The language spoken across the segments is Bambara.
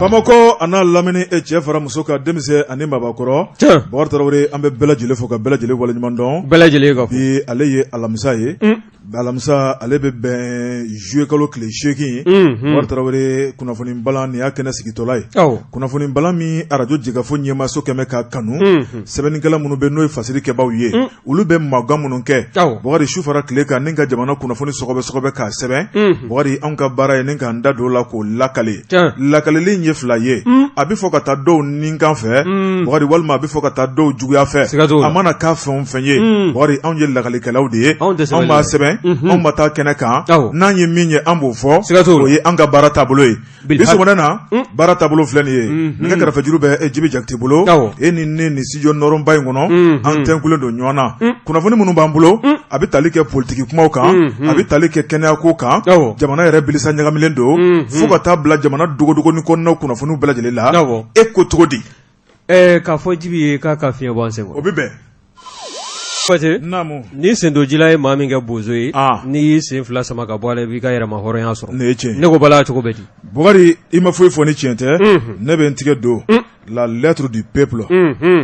Bamako ana lamini e cɛ fara muso ka denmisɛn ani mabakɔrɔ Bakari Tarawele an bɛ bɛɛ lajɛlen fo ka bɛɛ lajɛlen waleɲuman dɔn bɛɛ lajɛlen ka fo bi ale ye alamisa ye alamisa ale bɛ bɛn juillet kalo tile 8 Bakari Tarawele kunnafoni balan ni y'a kɛnɛ sigitɔla ye kunnafoni balan min radio Jekafo ɲɛmaaso kɛmɛ ka kanu sɛbɛnnikɛla minnu bɛ n'o ye fasiri kɛbaaw ye olu bɛ mankan minnu kɛ Bakari su fara tile kan ni ka jamana kunnafoni sɔgɔbɛ k'a sɛbɛn Bakari anw ka baara ye ni k'an da don la k'o lakale lakaleli ye fila ye a bɛ fɔ ka taa dɔw nin kan fɛ Bakari walima a bɛ fɔ ka taa dɔw juguya fɛ a mana k'a fɛn o fɛn ye Bakari anw ye lakalikɛlaw de ye anw b'a sɛbɛn anw ma taa kɛnɛ kan n'an ye min ye an b'o fɔ o ye an ka baara taabolo ye bi sɔgɔmada na baara taabolo filɛ nin ye ne ka kɛrɛfɛjuru bɛ Jibi Jakite bolo e ni ne ni studio nɔrɔnba in kɔnɔ an tɛnkulen don ɲɔgɔn na kunnafoni minnu b'an bolo a bɛ tali kɛ politiki kumaw kan a bɛ tali kɛ kɛnɛyako kan jamana yɛrɛ bilisa ɲagamilen don fo ka taa bila jamana dogodogoni kɔnɔnaw kunnafoniw bɛɛ lajɛlen la e ko cogo di k'a fɔ Jibi ye k'a ka fiɲɛ bɔ an sen kɔrɔ o bɛ bɛn ni sendojila ye maa min kɛ bozo ye n'i y'i sen fila sama ka bɔ a la i b'i ka yɛrɛma hɔrɔnya sɔrɔ ne ye tiɲɛ ne ko bala cogo bɛ di Bakari i ma foyi fɔ ni tiɲɛ tɛ ne bɛ n tigɛ don la lettre du peuple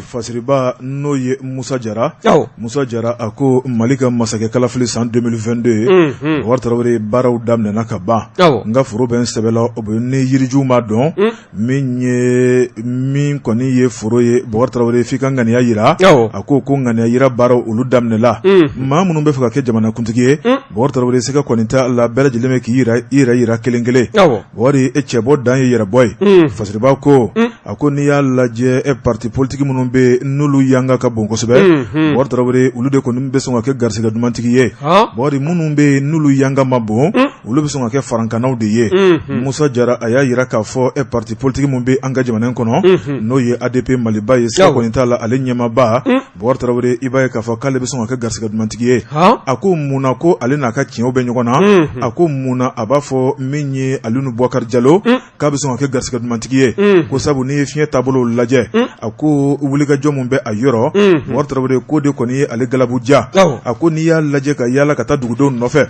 fasiriba n'o ye Musa Jara Musa Jara a ko Mali ka masakɛ kalafili san 2022 Bakari Tarawele baaraw daminɛna ka ban n ka foro bɛ n sɛbɛla o bɛ ni yirijuw ma dɔn min kɔni ye foro ye Bakari Tarawele f'i ka ŋaniya yira a ko ŋaniya yira baaraw olu daminɛla maa minnu bɛ fɛ ka kɛ jamanakuntigi ye Bakari Tarawele se ka kɔni t'a la bɛɛ lajɛlen bɛ k'i yira kelen kelen Bakari e cɛbɔ dan ye yɛrɛbɔ ye fasiriba ko a ko n'i y'a lajɛ parti politique minnu bɛ n'olu yanga ka bon kosɛbɛ Bakari Tarawele olu de kɔni bɛ sɔn ka kɛ garisɛgɛ dumantigi ye Bakari minnu bɛ n'olu yanga ma bon olu bɛ sɔn ka kɛ farankanaw de ye Musa Jara a y'a yira k'a fɔ parti politique minnu bɛ an ka jamana in kɔnɔ n'o ye ADP Maliba ye se kɔni t'a la ale ɲɛmaaba Bakari Tarawele i b'a ye k'a fɔ k'ale bɛ sɔn ka kɛ garisɛgɛ dumantigi ye a ko mun na ko ale n'a ka tiɲɛw bɛ ɲɔgɔn na a ko mun na a b'a fɔ min ye Alioune Boubacar Diallo k'a bɛ sɔn ka kɛ garisɛgɛ dumantigi ye ko sabu n'i ye fiɲɛ taabolo lajɛ a ko wulikajɔ min bɛ a yɔrɔ Bakari Tarawele ko de kɔni ye ale galabu ja a ko n'i y'a lajɛ ka yaala ka taa dugudenw nɔfɛ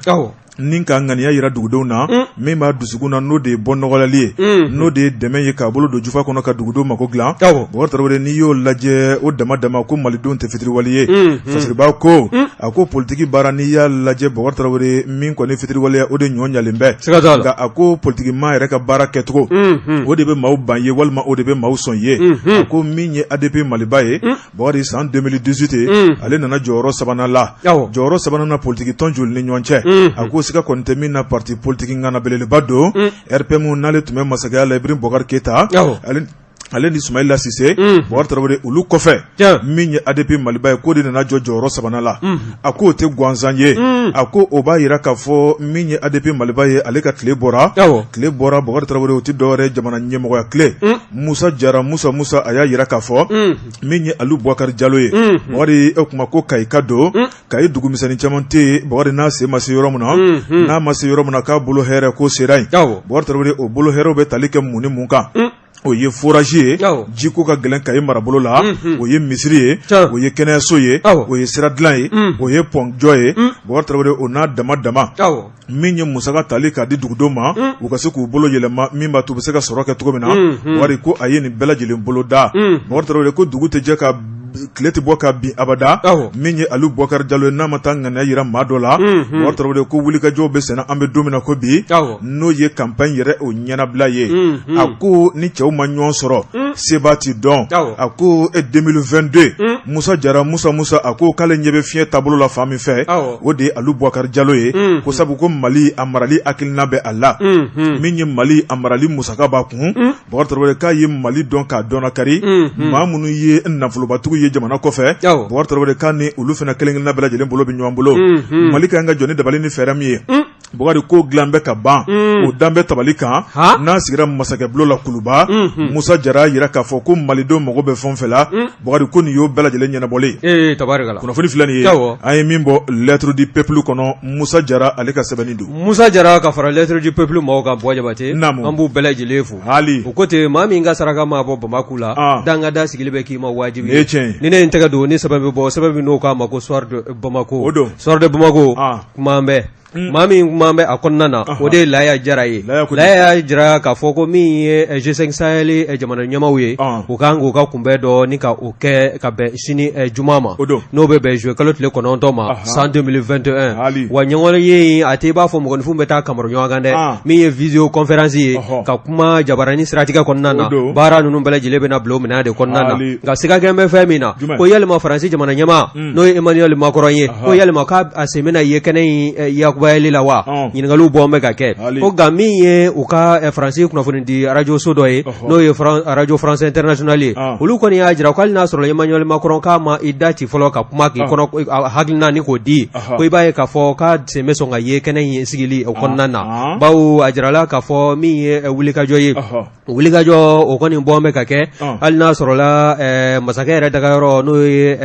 ni ka ŋaniya yira dugudenw na min b'a dusukun na n'o de ye bɔ nɔgɔlali ye n'o de ye dɛmɛ ye k'a bolo don jufa kɔnɔ ka dugudenw mako dilan Bakari Tarawele n'i y'o lajɛ o dama ko malidenw tɛ fitiriwale ye fasiriba ko a ko politiki baara n'i y'a lajɛ Bakari Tarawele min kɔni fitiriwaleya o de ɲɔ ɲalen bɛ nka a ko politiki maa yɛrɛ ka baara kɛcogo o de bɛ maaw ban ye walima o de bɛ maaw sɔn ye a ko min ye ADP Maliba ye Bakari san 2018 ale nana jɔyɔrɔ 3nan la jɔyɔrɔ 3nan na politiki tɔn joli ni ɲɔgɔn cɛ a ko sika kɔni tɛ min na parti politique ŋana belebeleba don RPM n'ale tun bɛ masakɛya la Ibrahim Boubacar Keita ale ni Soumaïla Cissé Bakari Tarawele olu kɔfɛ min ye ADP Maliba ye k'o de nana jɔ jɔyɔrɔ 3nan la a ko o tɛ gansan ye a ko o b'a yira k'a fɔ min ye ADP Maliba ye ale ka tile bɔra Bakari Tarawele o tɛ dɔwɛrɛ jamana ɲɛmɔgɔya tile Musa Jara Musa a y'a yira k'a fɔ min ye Alioune Boubacar Diallo ye Bakari e kuma ko Kayi ka don Kayi dugumisɛnnin caman tɛ yen Bakari n'a se ma se yɔrɔ min na n'a ma se yɔrɔ min na k'a bolo hɛrɛ ko sera yen Bakari Tarawele o bolo hɛrɛw bɛ tali kɛ mun ni mun kan o ye forage ye jiko ka gɛlɛn Kayi marabolo la o ye misiri ye o ye kɛnɛyaso ye o ye sira dilan ye o ye pɔnjɔ ye Bakari Tarawele o n'a dama min ye musaka tali k'a di dugudenw ma u ka se k'u bolo yɛlɛma min b'a to u bɛ se ka sɔrɔ kɛ cogo min na Bakari ko a ye nin bɛɛ lajɛlen bolo da Bakari Tarawele ko dugu tɛ jɛ ka tile tɛ bɔ ka bin abada min ye Alioune Boubacar Diallo ye n'a ma taa ŋaniya yira maa dɔ la Bakari Tarawele ko wulikajɔw bɛ senna an bɛ don min na ko bi n'o ye campagne yɛrɛ o ɲɛnabila ye a ko ni cɛw ma ɲɔgɔn sɔrɔ seba t'i dɔn a ko 2022 Musa Jara Musa a ko k'ale ɲɛ bɛ fiɲɛ taabolo la fan min fɛ o de ye Alioune Boubacar Diallo ye ko sabu ko Mali a marali hakilina bɛ a la min ye Mali a marali musaka b'a kun Bakari Tarawele k'a ye Mali dɔn k'a dɔnnakari maa minnu ye nafolobatigiw ye jamana kɔfɛ Bakari Tarawele k'a ni olu fana kelen-kelenna bɛɛ lajɛlen bolo bɛ ɲɔgɔn bolo Mali ka kan ka jɔ ni dabali ni fɛɛrɛ min ye Bakari ko dilan bɛ ka ban o dan bɛ tabali kan n'a sigira masakɛbulon la kuluba Musa Jara yira k'a fɔ ko malidenw mago bɛ fɛn o fɛn la Bakari ko nin y'o bɛɛ lajɛlen ɲɛnabɔlen tabarikala kunnafoni filɛ nin ye an ye min bɔ lettre du peuple kɔnɔ Musa Jara ale ka sɛbɛnni don Musa Jara ka fara lettre du peuple mɔgɔw kan bɔ Jabate an b'u bɛɛ lajɛlen fo o ko ten maa min ka saraka ma bɔ Bamako la danga da sigili bɛ k'i ma wajibi ni ne n tɛgɛ don ni sɛbɛn bɛ bɔ sɛbɛn min n'o k'a ma ko soir de Bamako kuma an bɛɛ maa min kuma bɛ a kɔnɔna na o de ye Laya Jara ye. Laya Jara k'a fɔ ko min ye G5 Sahel jamana ɲɛmaaw ye u kan k'u ka kunbɛn dɔ ni ka o kɛ ka bɛn sini juma ma n'o bɛ bɛn juillet kalo tile 9 ma san 2021 wa ɲɔgɔn ye a tɛ i b'a fɔ mɔgɔninfin bɛ taa kamaru ɲɔgɔn kan dɛ min ye visio conférence ye ka kuma jabarani siratigɛ kɔnɔna na baara ninnu bɛɛ lajɛlen bɛna bila o minɛn de kɔnɔna na nka siga gɛn bɛ fɛn min na ko yalima Faransi jamana ɲɛmaa n'o ye Emmanuel Macron ye ko yalima k'a sen bɛna ye kɛnɛ in yakubayali la wa ɲininkaliw bɔn bɛ ka kɛ ko nka min ye u ka Faransi kunnafoni di radio so dɔ ye n'o ye radio France Internationale ye olu kɔni y'a jira ko hali n'a sɔrɔ Emmanuel Macron k'a ma i da ci fɔlɔ ka kuma k'i kɔnɔ hakilina ni k'o di ko i b'a ye k'a fɔ k'a sen bɛ sɔn ka ye kɛnɛ in sigili o kɔnɔna na bawo a jirala k'a fɔ min ye wulikajɔ ye wulikajɔ o kɔni bɔn bɛ ka kɛ hali n'a sɔrɔla masakɛ yɛrɛ dagayɔrɔ n'o ye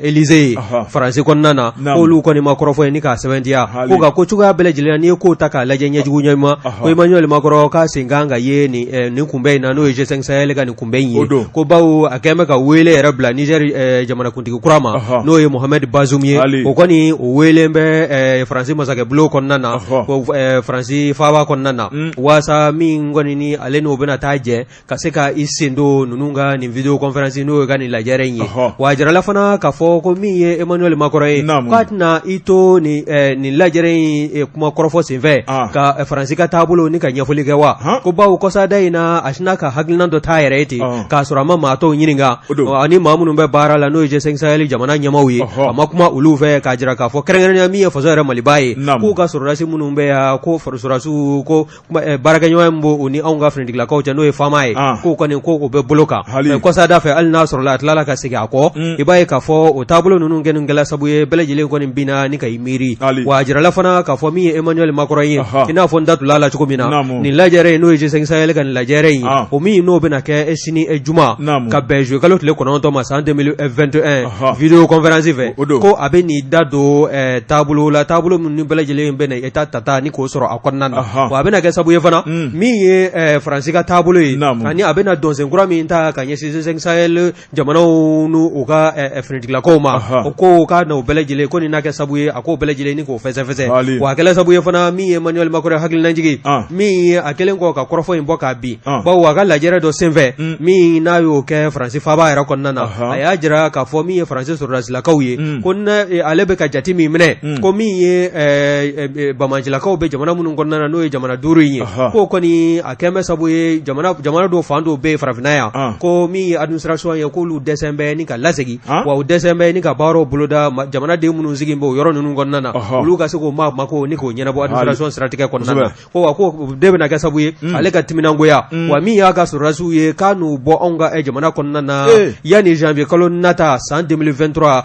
Élysée ye Faransi kɔnɔna na k'olu kɔni ma kɔrɔfɔ ye ni k'a sɛbɛntiya ko nka ko cogoya bɛɛ lajɛlen n'i ye kow ta k'a lajɛ ɲɛjugu ɲɛma ko Emmanuel Macron k'a sen kan ka ye nin kunbɛn in na n'o ye G5 Sahel ka nin kunbɛn in ye ko bawo a kɛn bɛ ka wele yɛrɛ bila Niger jamanakuntigi kura ma n'o ye Mohamed Bazoum ye o kɔni o wele bɛ Faransi masakɛ bulon kɔnɔna na ko Faransi faaba kɔnɔna na waasa min kɔni ni ale n'o bɛna taa jɛ ka se ka i sen don ninnu ka nin video conférence n'o ye ka nin lajɛrɛ in ye wa a jirala fana k'a fɔ ko min ye Emmanuel Macron ye k'a tɛna i to nin lajɛrɛ in kuma kɔrɔfɔ senfɛ ka Faransi ka taabolo ni ka ɲɛfɔli kɛ wa ko bawo kɔsada in na a sina ka hakilina dɔ taa yɛrɛ ye ten k'a sɔrɔ a ma maa tɔw ɲininka ani maa minnu bɛ baara la n'o ye G5 Sahel jamana ɲɛmaaw ye a ma kuma olu fɛ k'a jira k'a fɔ kɛrɛnkɛrɛnnenya min ye faso yɛrɛ Maliba ye k'u ka sɔrɔdasi minnu bɛ yan ko sɔrɔdasiw ko baarakɛɲɔgɔn min b'o ni anw ka finitigilakaw cɛ n'o ye faama ye k'o kɔni ko o bɛ bolo kan kɔsada fɛ hali n'a sɔrɔla a tilala ka segin a kɔ i b'a ye k'a fɔ o taabolo ninnu kɛlen kɛla sabu ye bɛɛ lajɛlen kɔni binna ni ka i miiri wa a jirala fana k'a fɔ min ye Emmanuel Macron ye i n'a fɔ n da tula la cogo min na nin lajɛrɛ in n'o ye G5 Sahel ka nin lajɛrɛ in o min n'o bɛna kɛ sini juma ka bɛn juillet kalo tile 9 ma san 2021 video conférence fɛ ko a bɛ nin da don taabolo la taabolo minnu bɛɛ lajɛlen bɛ na état tata ni k'o sɔrɔ a kɔnɔna na wa a bɛna kɛ sabu ye fana min ye Faransi ka taabolo ye ani a bɛna dɔnsen kura min ta ka ɲɛsin G5 Sahel jamanaw n'u ka finitigilakaw ma o ko k'a na o bɛɛ lajɛlen ko nin n'a kɛ sabu ye a k'o bɛɛ lajɛlen ni k'o fɛsɛfɛsɛ wa a kɛla sabu ye fana min ye Emmanuel Macron hakilinajigi min ye a kɛlen kɔ ka kɔrɔfɔ in bɔ k'a bin bawo a ka lajɛrɛ dɔ senfɛ min n'a y'o kɛ Faransi faaba yɛrɛ kɔnɔna na a y'a jira k'a fɔ min ye Faransi sɔrɔdasilakaw ye ko ale bɛ ka jate min minɛ ko min ye bamajilakaw bɛ jamana minnu kɔnɔna na n'o ye jamana 5 in ye k'o kɔni a kɛn bɛ sabu ye jamana dɔw fan dɔw bɛ ye farafinna yan ko min ye administration ye k'olu dɛsɛn bɛ ni ka lasegin wa u dɛsɛn bɛ ni ka baaraw boloda jamanaden minnu sigin bɛ o yɔrɔ ninnu kɔnɔna na olu ka se k'o mako ni k'o ɲɛnabɔ administration siratigɛ kɔnɔna na ko wa ko de bɛna kɛ sabu ye ale ka timinangoya wa min y'a ka sɔrɔdasiw ye k'a n'u bɔ anw ka jamana kɔnɔna na yanni janvier kalo nata san 2023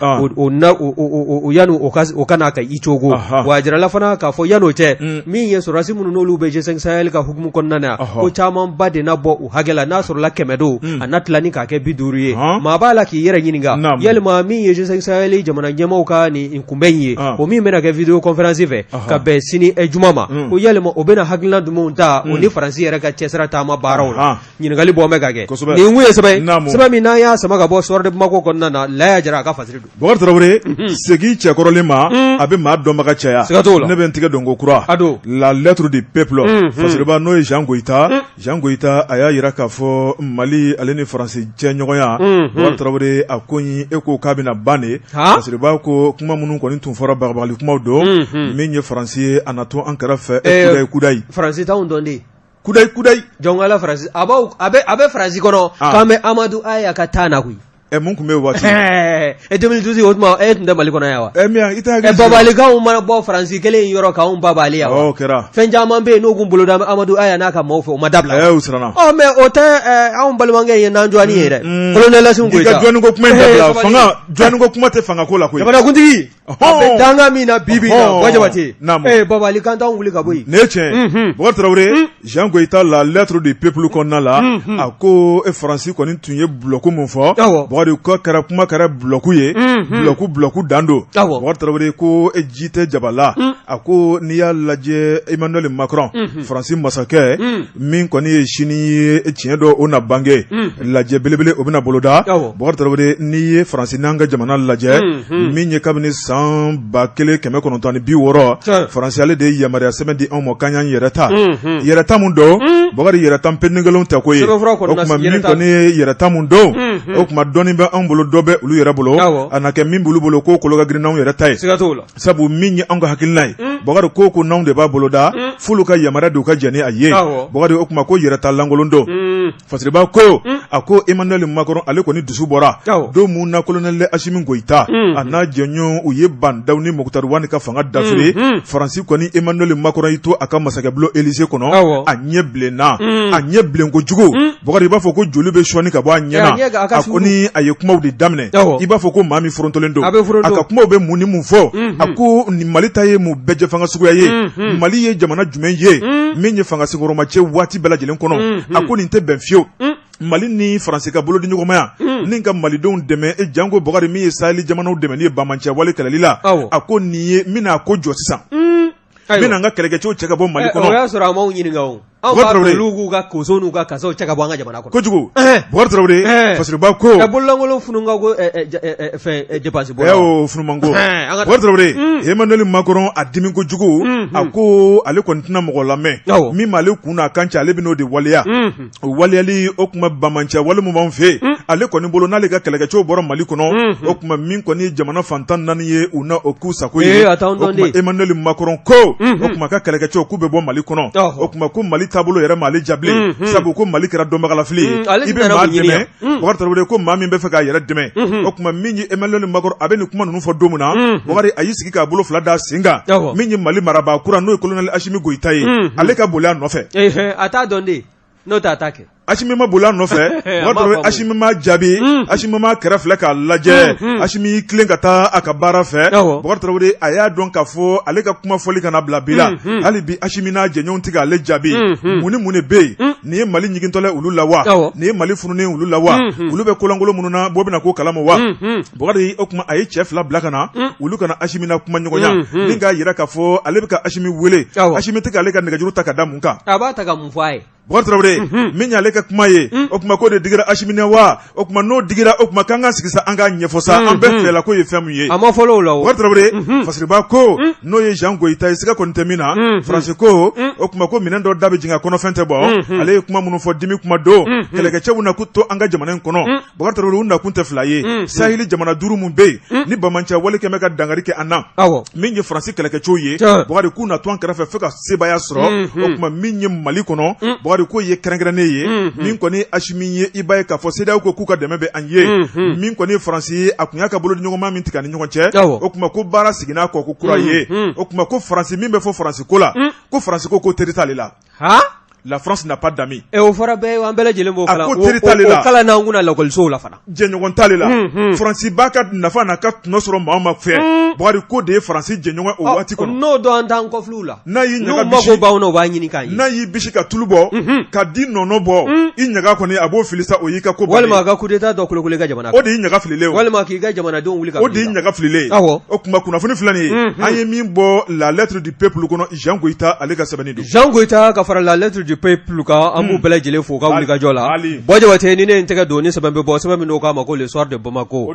yanni o kana ka i cogo wa a jirala fana k'a fɔ yan'o cɛ min ye sɔrɔdasi minnu n'olu bɛ G5 Sahel ka hukumu kɔnɔna na ko caman ba de na bɔ u hakɛ la n'a sɔrɔla 100 don a na tila ni k'a kɛ 50 ye maa b'a la k'i yɛrɛ ɲininka yalima min ye G5 Sahel jamana ɲɛmaaw ka nin kunbɛn in ye o min bɛna kɛ video conférence fɛ ka bɛn sini juma ma ko yalima o bɛna hakilina jumɛnw ta o ni Faransi yɛrɛ ka cɛsira taama baaraw la ɲininkali bɔn bɛ ka kɛ nin kun ye sɛbɛn min n'an y'a sama ka bɔ Soir de Bamako kɔnɔna na Laya Jara a ka fasiri don Bokari Tarawele segi cɛkɔrɔlen ma a bɛ maa dɔnbaga caya ne bɛ n tigɛ dɔn ko kura la lettre du peuple fasiriba n'o ye Jean Goïta a y'a jira k'a fɔ Mali ale ni Faransi cɛ ɲɔgɔnya Bokari Tarawele a ko in e ko k'a bɛna ban de fasiriba ko kuma minnu kɔni tun fɔra bagabagali kumaw don min ye Faransi ye a na to an kɛrɛfɛ kudayi Faransi t'anw dɔn de kudayi jɔnkala Faransi a bɛ Faransi kɔnɔ k'an bɛ Amadou Aya ka taa na koyi mun tun bɛ waati 2012 o tuma tun tɛ Mali kɔnɔ yan wa babalikaw mana bɔ Faransi kelen yɔrɔ k'anw babali yan wa kɛra fɛn caman bɛ yen n'o kun boloda Amadou Aya n'a ka maaw fɛ o ma dabila u siranna mais o tɛ anw balimakɛ ye n'an jɔni ye dɛ colonel Assimi Goïta ka jɔni ko kuma in dabila jɔni ko kuma tɛ fanga ko la koyi jamanakuntigi a bɛ danga min na bibi na Wajabate babalikan t'anw wuli ka bɔ yen ne tiɲɛ Bokari Tarawele Jean Goïta la lettre du peuple kɔnɔna la a ko Faransi kɔni tun ye bulɔku mun fɔ Bogari ko kɛra kuma kɛra bloku ye bloku dando Bogari Traoré ko jite jabala a ko n'i y'a lajɛ Emmanuel Macron Faransi masakɛ min kɔni ye sini ye tiɲɛ dɔ o na bange lajɛ belebele o bɛna boloda Bogari Traoré n'i ye Faransi n'an ka jamana lajɛ min ye kabini san 1960 Faransi ale de ye yamaruya sɛbɛn di anw ma k'an y'an yɛrɛ ta mun don Bogari yɛrɛ ta penninkelenw tɛ ko ye o kuma min kɔni ye yɛrɛ ta mun don o kuma dɔɔni bɛ anw bolo dɔ bɛ olu yɛrɛ bolo a na kɛ min b'olu bolo ko kolo ka girin n'anw yɛrɛ ta ye sabu min ye anw ka hakilina ye Bogari ko n'anw de b'a bolo da f'olu ka yamaruya de u ka jɛn ni a ye Bogari o kuma ko yɛrɛ ta lankolon don Fasiriba ko a ko Emmanuel Macron ale kɔni dusu bɔra don mun na colonel Assimi Goïta a n'a jɛɲɔgɔn u ye bandaw ni Moktar Wani ka fanga dafiri Faransi kɔni Emmanuel Macron y'i to a ka masakɛbulon Élysée kɔnɔ a ɲɛ bilenna a ɲɛ bilen kojugu Bogari i b'a fɔ ko joli bɛ sɔnni ka bɔ a ɲɛ na a ko ni a ye kumaw de daminɛ i b'a fɔ ko maa min forontolen don a ka kumaw bɛ mun ni mun fɔ a ko ni Mali ta ye mun bɛɛ jɛ fanga suguya ye Mali ye jamana jumɛn ye min ye fanga senkɔrɔmacɛ waati bɛɛ lajɛlen kɔnɔ a ko nin tɛ bɛn fiyewu Mali ni Faransi ka bolo di ɲɔgɔnmaya ni ka Malidenw dɛmɛ jango Bogari min ye Sahel jamanaw dɛmɛ ni bamancɛ wale kɛlɛli la a ko nin ye min a ko jɔ sisan min an ka kɛlɛkɛcɛw cɛ ka bɔ Mali kɔnɔ o y'a sɔrɔ a m'aw ɲininka o anw b'a dɔn olu k'u ka koso n'u ka kasaw cɛ ka bɔ an ka jamana kɔnɔ kojugu Bogari Traoré Fasiriba ko bololankolon fununka ko fɛn dépense bɔ funumanko Bogari Traoré Emmanuel Macron a dimi kojugu a ko ale kɔni tɛna mɔgɔ lamɛn min m'ale kun n'a kan cɛ ale bɛ n'o de waleya o waleyali o kuma bamancɛ wale mun b'anw fɛ ale kɔni bolo n'ale ka kɛlɛkɛcɛw bɔra Mali kɔnɔ o kuma min kɔni ye jamana fantan 4 ye u na o k'u sago ye o kuma Emmanuel Macron ko o kuma ka kɛlɛkɛcɛw k'u bɛ bɔ Mali kɔnɔ o kuma ko Mali taabolo yɛrɛ ma ale jabilen sabu ko Mali kɛra dɔnbagalafili ye i bɛ maa dɛmɛ Bogari Traoré ko maa min bɛ fɛ k'a yɛrɛ dɛmɛ o kuma min ye Emmanuel Macron a bɛ nin kuma ninnu fɔ don min na Bogari a y'i sigi k'a bolo fila da sen kan min ye Mali marabaa kura n'o ye colonel Assimi Goïta ye ale ka boli a nɔfɛ a t'a dɔn de n'o t'a ta kɛ Assimi ma boli a nɔfɛ Bogari Traoré Assimi ma jaabi Assimi ma kɛrɛ filɛ k'a lajɛ Assimi y'i tilen ka taa a ka baara fɛ Bogari Traoré a y'a dɔn k'a fɔ ale ka kuma fɔli kana bila bi la hali bi Assimi n'a jɛɲɔgɔnw tɛ k'ale jaabi mun ni mun de bɛ yen nin ye Mali ɲigintɔla olu la wa nin ye Mali fununen olu la wa olu bɛ kolankolon minnu na bɔ bɛna ko kalama wa Bogari o kuma a ye cɛ fila bila ka na olu kana Assimi na kuma ɲɔgɔnya ni k'a yira k'a fɔ ale bɛ ka Assimi wele Assimi tɛ k'ale ka nɛgɛjuru ta ka da mun kan a b'a ta ka mun fɔ a ye Bogari Traoré min y'ale ka kuma ye o kuma ko de digira Assimi na wa o kuma n'o digira o kuma k'an ka sigi sa an ka ɲɛfɔ sa an bɛɛ fɛla ko ye fɛn mun ye a ma fɔlɔ o la Bogari Traoré Fasiriba ko n'o ye Jean Goïta ye siga kɔni tɛ min na Faransi ko o kuma ko minɛn dɔ da bɛ jigin a kɔnɔ fɛn tɛ bɔ ale ye kuma minnu fɔ dimi kuma don kɛlɛkɛcɛw na k'u to an ka jamana in kɔnɔ Bogari Traoré u nakun tɛ fila ye Sahel jamana 5 mun bɛ yen ni bamancɛ wale kɛmɛ ka dangari kɛ an na min ye Faransi kɛlɛkɛcɛw ye Bogari k'u na to an kɛrɛfɛ fo ka sebaya sɔrɔ o kuma min ye Mali kɔnɔ Bogari ko ye kɛrɛnkɛrɛnnen ye min kɔni Assimi ye i b'a ye k'a fɔ CEDEAO ko k'u ka dɛmɛ bɛ an ye min kɔni Faransi ye a kun y'a ka bolo di ɲɔgɔnma min tigɛ ni ɲɔgɔn cɛ o kuma ko baara siginna kɔ ko kura ye o kuma ko Faransi min bɛ fɔ Faransi ko la ko Faransi ko teri t'ale la La France n'a pas d'amis. O fɔra bɛɛ an bɛɛ lajɛlen b'o kalan. A ko teri t'ale la. O kalan n'an kunna lakɔlisow la fana. Jɛɲɔgɔn t'ale la. Faransi b'a ka nafa n'a ka tɔnɔ sɔrɔ maa o maa fɛ. Bogari ko de ye Faransi jɛɲɔgɔn o waati kɔnɔ. N'o dɔn an t'an kɔfiliw la. N'a y'i ɲaga bisi. N'u mago b'anw na u b'a ɲini k'a ye. N'a y'i bisi ka tulu bɔ. Ka di nɔnɔ bɔ. I ɲaga kɔni a b'o fili sa o y'i ka ko bannen. Walima a ka coup d'état dɔ kolokolo i ka jamana kan. O de y'i ɲaga fililen ye. Walima k'i ka jamanadenw wuli ka. O de y'i ɲaga fililen ye. Awɔ. O kuma kunnafoni filɛ nin ye. An ye min bɔ la lettre du peuple kɔnɔ Jean Goïta ale ka sɛbɛnni don. Jean Goïta ka fara la lettre du peuple kan an b'u bɛɛ lajɛlen fo ka wuli ka jɔ la bɔ Jabate ni ne tɛgɛ don ni sɛbɛn bɛ bɔ sɛbɛn min n'o k'a ma ko le soir de Bamako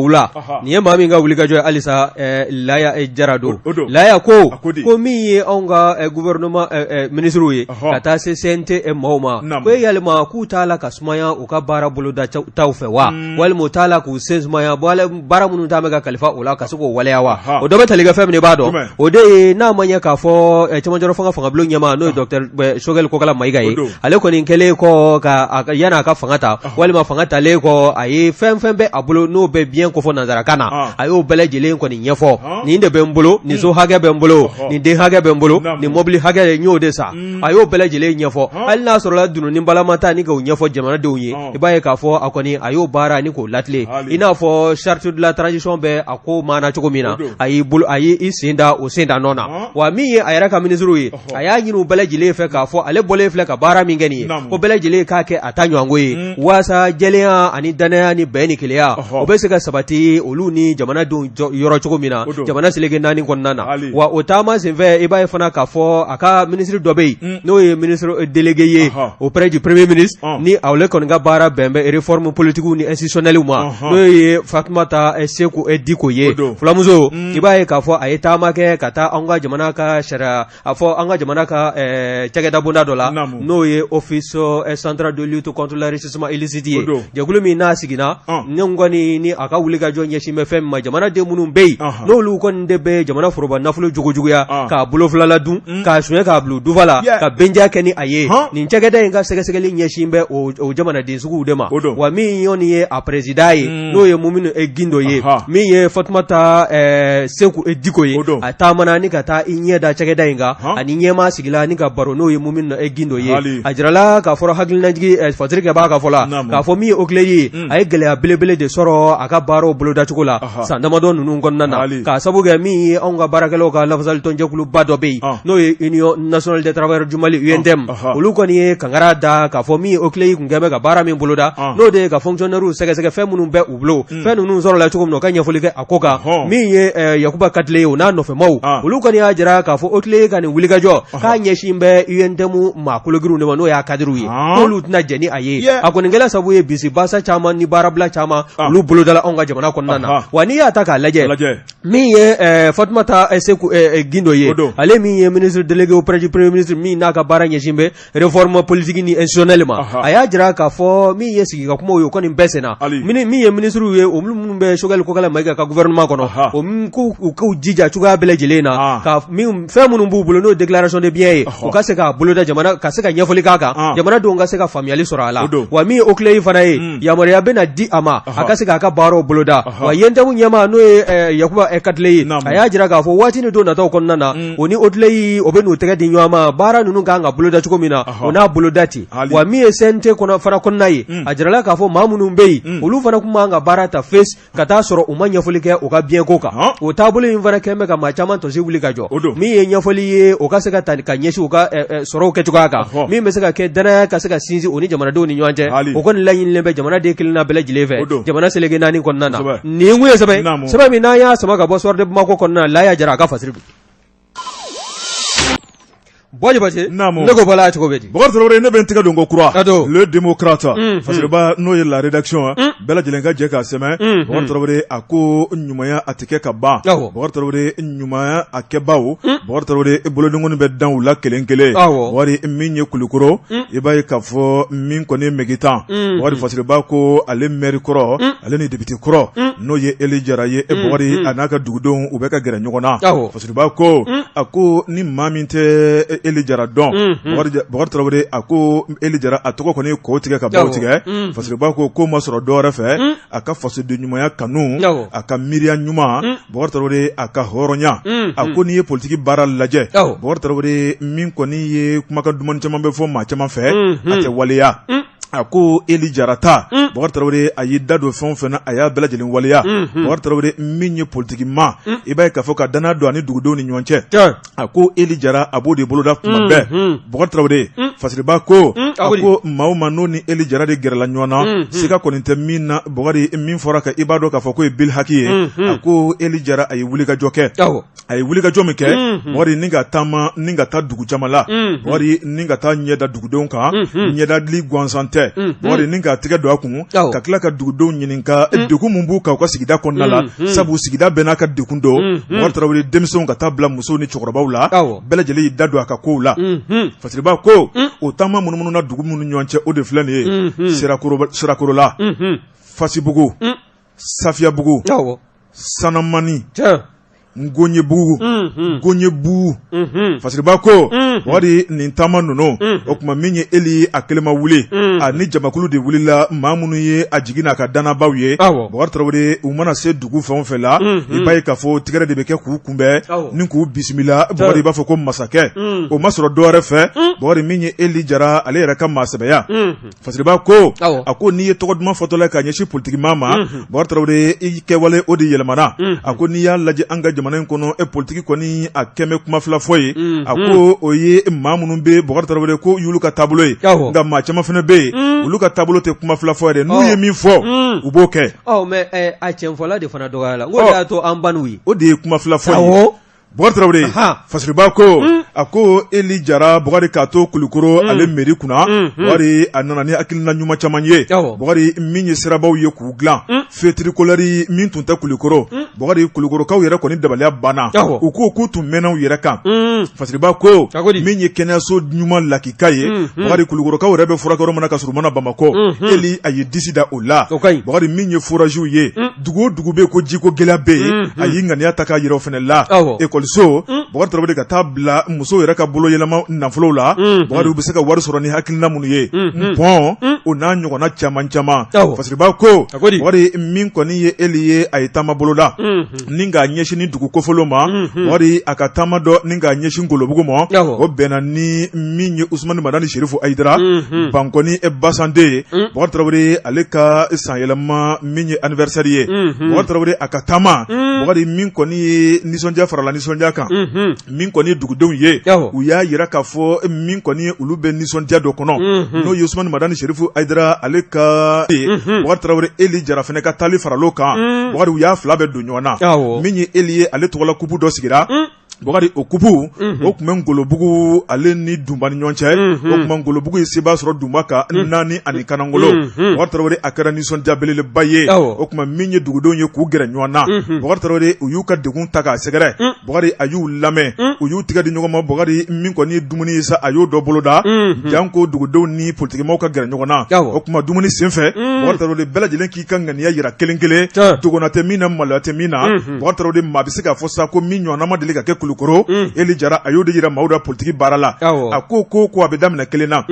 wula nin ye maa min ka wuli ka jɔ ye halisa Laya Jara don Laya ko min ye anw ka gouvernement ministres ye ka taa se CNT maaw ma ko yalima k'u t'a la ka sumaya u ka baara boloda taw fɛ wa walima u t'a la k'u se sumaya baara minnu t'a mɛ ka kalifa o la ka se k'o waleya wa o dɔ bɛ tali kɛ fɛn min b'a dɔn o de ye n'a ma ɲɛ k'a fɔ cɛmancɛ fangabulon ɲɛmaa n'o ye docteur Sogɛl Kokala Mayiga ye ale kɔni kɛlen kɔ yan'a a ka fanga ta walima fanga talen kɔ a ye fɛn bɛ a bolo n'o bɛ bien kofɔ nanzarakan na a y'o bɛɛ lajɛlen kɔni kɔni ɲɛfɔ nin de bɛ n bolo nin so hakɛ bɛ n bolo nin den hakɛ bɛ n bolo nin mobili hakɛ n y'o de sa a y'o bɛɛ lajɛlen ɲɛfɔ hali n'a sɔrɔla dununi balama ta ni k'o ɲɛfɔ jamanadenw ye i b'a ye k'a fɔ a kɔni a y'o baara ni k'o latile i n'a fɔ charte de la transition bɛ a ko maana cogo min na a y'i i sen da o sen da nɔ na wa min ye a yɛrɛ ka ministre ye a y'a ɲini u bɛɛ lajɛlen fɛ k'a fɔ ale bɔlen filɛ ka baara min kɛ nin ye ko bɛɛ lajɛlen k'a kɛ a ta ɲɔgɔnko ye waasa jɛlenya ani danaya ni bɛn ni kelenya o bɛ se ka sabati olu ni jamanadenw yɔrɔ cogo min na jamana seleke naani kɔnɔna na wa o taama senfɛ i b'a ye fana k'a fɔ a ka ministre dɔ bɛ yen n'o ye ministre délégué ye auprès du premier ministre ni ale kɔni ka baara bɛn bɛ réforme politique ni institutionnelle ma n'o ye Fatumata Seku Diko ye fulamuso i b'a ye k'a fɔ a ye taama kɛ ka taa an ka jamana ka sariya a fɔ an ka jamana ka cakɛda bonda dɔ la n'o ye office central de lutte contre l'enrichissement illicite ye jɛkulu min n'a sigira ne kɔni ni a ka wuli ka jɔ ɲɛsin bɛ fɛn min ma jamanaden minnu bɛ yen n'olu kɔni de bɛ jamana foroba nafolo jogojuguya k'a bolo filala dun k'a suɲɛ k'a bila dufa la ka bɛnja kɛ ni a ye nin cakɛda in ka sɛgɛsɛgɛli ɲɛsin bɛ o jamanaden suguw de ma wa min yɔni ye a président ye n'o ye Muminu Gindo ye min ye Fatumata Seku Diko ye a taamana ni ka taa i ɲɛ da cakɛda in kan ani ɲɛmaa sigila ni ka baro n'o ye Muminu Gindo ye a jirala k'a fɔ hakilinajigi Fasiri kɛ b'a ka fɔ la k'a fɔ min ye Oclé ye a ye gɛlɛya belebele de sɔrɔ a ka baaraw bolodacogo la san damadɔ ninnu kɔnɔna na k'a sabu kɛ min ye anw ka baarakɛlaw ka lafasali tɔnjɛkuluba dɔ bɛ yen n'o ye Union nationale des travailleurs du Mali UNTM olu kɔni ye kangara da k'a fɔ min ye Oclé kun kɛ bɛ ka baara min boloda n'o de ye ka fonctionnaires sɛgɛsɛgɛ fɛn minnu bɛ u bolo fɛn ninnu sɔrɔla cogo min na o ka ɲɛfɔli kɛ a ko kan min ye Yakuba Katile ye o n'a nɔfɛmaw olu kɔni y'a jira k'a fɔ Oclé ka nin wulikajɔ k'a ɲɛsin bɛ UNTM maakologiriw de ma n'o y'a cadre ye n'olu tɛna jɛn ni a ye a kɔni kɛla sabu ye bisi basa caman ni baarabila caman olu bolodala anw ka jamana kɔnɔna na wa n'i y'a ta k'a lajɛ min ye Fatumata Seku Gindo ye ale min ye ministre délégué auprès du premier ministre min n'a ka baara ɲɛsin bɛ réforme politique ni institutionnelle ma a y'a jira k'a fɔ min ye sigi ka kumaw ye o kɔni bɛɛ senna min ye ministre ye o minnu bɛ Choguel Kokala Mayiga ka gouvernement kɔnɔ o min k'u jija cogoya bɛɛ lajɛlen na ka fɛn minnu b'u bolo n'o déclaration de biens ye u ka se ka boloda jamana ka se ka ɲɛfɔli k'a kan jamanadenw ka se ka faamuyali sɔrɔ a la wa min ye Oclé yi fana ye yamaruya bɛna di a ma a ka se k'a ka baaraw boloda wa yentamu ɲɛma n'o ye Yakuba Katile ye a y'a jira k'a fɔ waati ni don nataw kɔnɔna na o ni Oclé yi o bɛ n'u tɛgɛ di ɲɔgɔn ma baara ninnu kan ka boloda cogo min na o n'a boloda ten wa min ye CNT fana kɔnɔna ye a jirala k'a fɔ maa minnu bɛ yen olu fana tun b'an ka baara ta face ka taa sɔrɔ u ma ɲɛfɔli kɛ u ka biɲɛko kan o taabolo in fana kɛn bɛ ka maa caman tɔsi wuli ka jɔ min ye ɲɛfɔli ye o ka se ka ta ka ɲɛsin u ka sɔrɔw kɛcogoya kan min bɛ se ka kɛ danaya ka se ka sinsin o ni jamanadenw ni ɲɔgɔn cɛ o kɔni laɲinilen bɛ jamanaden kelenna bɛɛ lajɛlen fɛ jamana seleke naani kɔnɔna na nin kun ye sɛbɛn min n'an y'a sama ka bɔ soirée de Bamako kɔnɔna na laya jara a ka fasiri Boy base ne ko bala cogo beti Bokar Traoré ne bɛ n tɛgɛ don ko kura le démocrate fasiriba n'o ye la rédaction bɛɛ lajɛlen ka jɛ k'a sɛmɛ Bokar Traoré a ko ɲumanya a tɛ kɛ ka ban Bokar Traoré ɲumanya a kɛbaw Bokar Traoré bolodengɔni bɛ dan u la kelen kelen wari min ye Kulukoro i b'a ye k'a fɔ min kɔni ye Megitan wari fasiriba ko ale maire kɔrɔ ale ni député kɔrɔ n'o ye Eli Jara ye Bokari a n'a ka dugudenw u bɛ ka gɛrɛ ɲɔgɔn na fasiriba ko a ko ni maa min tɛ Eli Jara dɔn Bokar Traoré a ko Eli Jara a tɔgɔ kɔni k'o tigɛ ka baw tigɛ fasiriba ko ma sɔrɔ dɔwɛrɛ fɛ a ka fasoden ɲumanya kanu a ka miiriya ɲuman Bokar Traoré a ka hɔrɔnya a ko n'i ye politiki baara lajɛ Bokar Traoré min kɔni ye kumakan duman caman bɛ fɔ maa caman fɛ a tɛ waleya a ko Eli Jara ta Bokar Traoré a y'i da don fɛn o fɛn na a y'a bɛɛ lajɛlen waleya Bokar Traoré min ye politiki ma i b'a ye k'a fɔ ka danaya don ani dugudenw ni ɲɔgɔn cɛ a ko Eli Jara a b'o de boloda tuma bɛɛ Bokar Traoré fasiriba ko a ko maa o maa n'o ni Eli Jara de gɛrɛla ɲɔgɔn na siga kɔni tɛ min na Bokari min fɔra kan i b'a dɔn k'a fɔ ko ye Bil Haki ye a ko Eli Jara a ye wulikajɔ kɛ a ye wulikajɔ min kɛ Bokari ni ka taama ni ka taa dugu caman la Bokari ni ka taa ɲɛda dugudenw kan ɲɛdali gansan tɛ Bokari ni ka tɛgɛ don a kun ka tila ka dugudenw ɲininka degun mun b'u kan u ka sigida kɔnɔna la sabu sigida bɛɛ n'a ka degun don Bokar Traoré denmisɛnw ka taa bila musow ni cɛkɔrɔbaw la bɛɛ lajɛlen y'i da don a ka kow la fasiriba ko o taama munumunu na dugu minnu ɲɔgɔn cɛ o de filɛ nin ye Sirakorola Fasibugu Safiyabugu Sanamani Ngonyebu Gonyebu Fasiriba ko wari nin tama nuno o kuma min ye eli a kelema wuli ani jamakulu de wulila maa minnu ye a jigina ka dannabaw ye Bokari Tarawele u mana se dugu fɛn o fɛn la i b'a ye k'a fɔ tigɛrɛ de bɛ kɛ k'u kunbɛn ni k'u bisimila Bokari i b'a fɔ ko masakɛ o ma sɔrɔ dɔwɛrɛ fɛ Bokari min ye Eli Jara ale yɛrɛ ka maasɛbɛya Fasiriba ko a ko n'i ye tɔgɔ duman fɔtɔla ka ɲɛsin politiki maa ma Bokari Tarawele i kɛwale o de yɛlɛmana a ko n'i y'a lajɛ an ka jamana in kɔnɔ politiki kɔni a kɛmɛ kuma fila fɔ ye a ko o ye maa minnu bɛ Bokari Tarawele ko y'olu ka taabolo ye nka maa caman fana bɛ yen olu ka taabolo tɛ kuma fila fɔ yɛrɛ n'u ye min fɔ u b'o kɛ mais a tiɲɛfɔla de fana dɔgɔyala o de y'a to an ban'u ye o de ye kuma fila fɔ ye Bokari Tarawele Fasiriba ko a ko Eli Jara Bokari k'a to Kulikoro ale mairie kunna Bokari a nana ni hakilina ɲuman caman ye Bokari min ye sirabaw ye k'u dilan fêtiri kolɛri min tun tɛ Kulikoro Bokari Kulikorokaw yɛrɛ kɔni dabaliya banna u ko k'u tun mɛnna u yɛrɛ kan Fasiriba ko min ye kɛnɛyaso ɲuman lakika ye Bokari Kulikorokaw yɛrɛ bɛ furakɛyɔrɔ mana ka sɔrɔ u mana Bamakɔ Eli a ye disi da o la Bokari min ye forages ye dugu o dugu bɛ ko jiko gɛlɛya bɛ yen a y'i ŋaniya ta k'a yira o fana la so Bokari Tarawele ka taa bila muso yɛrɛ ka bolo yɛlɛma nafolow la Bokari u bɛ se ka wari sɔrɔ ni hakilina minnu ye bon o n'a ɲɔgɔnna caman caman Fasiriba ko Bokari min kɔni ye Eli ye a ye taama bolo la ni k'a ɲɛsin ni dugu kofɔlenw ma Bokari a ka taama dɔ ni k'a ɲɛsin Ngolobugu ma o bɛnna ni min ye Usumani Madani Sherifu Ayidara Bankɔni Basande Bokari Tarawele ale ka san yɛlɛma min ye anniversaire ye Bokari Tarawele a ka taama Bokari min kɔni ye nisɔndiya farala nisɔndiya kan min kɔni ye dugudenw ye u y'a yira k'a fɔ min kɔni ye olu bɛ nisɔndiya dɔ kɔnɔ n'o ye Usumani Madani Sherifu Ayidara ale ka Bokari Tarawele Eli Jara fana ka taali faralo kan Bokari u y'a fila bɛ don ɲɔgɔn na min ye Eli ye ale tɔgɔla kupu dɔ sigira Bokari o kupu o tun bɛ Ngolobugu ale ni Dunba ni ɲɔgɔn cɛ o tuma Ngolobugu ye sebaa sɔrɔ Dunba kan Naani ani Kanangolo Bokari Tarawele a kɛra nisɔndiya belebeleba ye o tuma min ye dugudenw ye k'u gɛrɛ ɲɔgɔn na Bokari Tarawele u y'u ka degun ta k'a sɛgɛrɛ Bokari a y'u lamɛn u y'u tigɛ di ɲɔgɔn ma Bokari min kɔni ye dumuni ye sa a y'o dɔ boloda janko dugudenw ni politikimaaw ka gɛrɛ ɲɔgɔn na o tuma dumuni senfɛ Bokari Tarawele bɛɛ lajɛlen k'i ka ŋaniya yira kelen kelen dogona tɛ min na maloya tɛ min na Bokari Tarawele maa bɛ se k'a fɔ sa ko min ɲɔgɔnna ma deli ka kɛ Kulikoro Eli Jara a y'o de yira maaw da politiki baara la a ko a bɛ daminɛ kelen na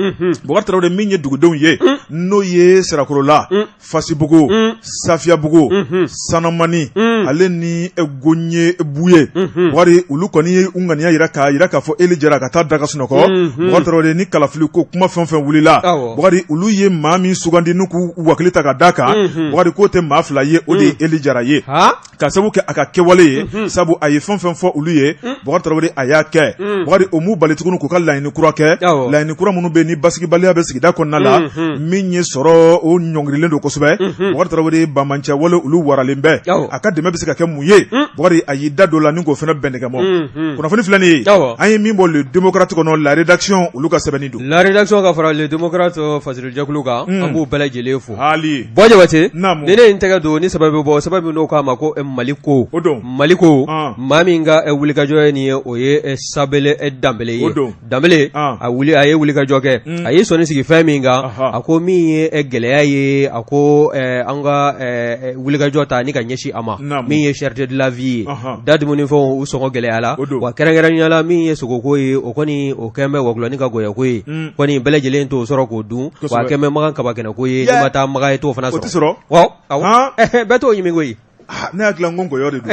Bokari Tarawele min ye dugudenw ye n'o ye Sirakorola Fasibugu Safiyabugu Sanamani ale ni Gonyebu ye Bokari olu kɔni ye u ŋaniya yira k'a fɔ Eli Jara ka taa daga sunɔgɔ Bokari Tarawele ni kalafili ko kuma fɛn fɛn wulila Bokari olu ye maa min sugandi n'u k'u wakili ta ka da kan Bokari k'o tɛ maa fila ye o de ye Eli Jara ye ka sabu kɛ a ka kɛwale ye sabu a ye fɛn fɛn fɔ olu ye Bokari Tarawele a y'a kɛ Bokari o m'u bali tuguni k'u ka laɲini kura kɛ laɲini kura minnu bɛ ni basigibaliya bɛ sigida kɔnɔna la min ye sɔrɔ o ɲɔngirilen don kosɛbɛ Bokari Tarawele bamancɛ wale olu waralen bɛ a ka dɛmɛ bɛ se ka kɛ mun ye Bokari a y'i da don la ni k'o fana bɛn nɛgɛmɔ kunnafoni filɛ nin ye an ye min bɔ le démocrate kɔnɔ la rédaction olu ka sɛbɛnni don la rédaction ka fara le démocrate fasirijɛkulu kan an b'u bɛɛ lajɛlen fo hali Bɔ Jabate ni ne ye n tɛgɛ don ni sɛbɛn bɛ bɔ sɛbɛn min n'o k'a ma ko Mali ko Mali ko maa min ka wulikajɔ ye nin ye o ye Sabele Danbele ye Danbele a ye wulikajɔ kɛ a ye sɔnni sigi fɛn min kan a ko min ye gɛlɛya ye a ko an ka wulikajɔ ta ni ka ɲɛsin a ma min ye cherté de la vie ye da dumuni fɛnw u sɔngɔ gɛlɛya la wa kɛrɛnkɛrɛnnenya la min ye sogoko ye o kɔni o kɛn bɛ wagulɔni ka gɔyɔko ye kɔni bɛɛ lajɛlen t'o sɔrɔ k'o dun wa a kɛn bɛ Magan kabakɛnɛko ye n'i ma taa Magan ye t'o fana sɔrɔ bɛɛ t'o ɲimi koyi ne hakili la n ko ngɔyɔ de don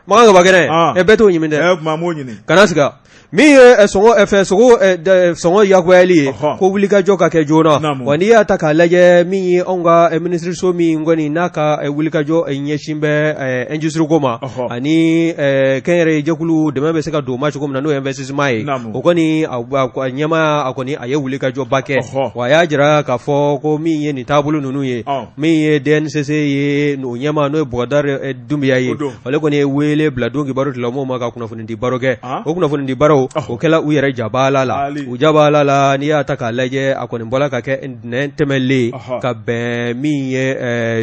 Magan kabakɛnɛ bɛɛ t'o ɲimi dɛ kana siga min ye sɔngɔ yagoyali ye ko wulikajɔ ka kɛ joona wa n'i y'a ta k'a lajɛ min ye anw ka minisiriso min kɔni n'a ka wulikajɔ ɲɛsin bɛ industrie ko ma ani kɛnyɛrɛye jɛkulu dɛmɛ bɛ se ka don o ma cogo min na n'o ye investissement ye o kɔni a ɲɛmaa a kɔni a ye wulikajɔba kɛ wa a y'a jira k'a fɔ ko min ye nin taabolo ninnu ye min ye DNCC ye o ɲɛmaa n'o ye Bukadari Dunbiya ye ale kɔni ye wele bila don kibaru tilamɔgɔw ma ka kunnafoni di baro kɛ o kunnafoni di baro o kɛla u yɛrɛ jabala la u jabala la n'i y'a ta k'a lajɛ a kɔni bɔla ka kɛ nɛn tɛmɛlen ka bɛn min ye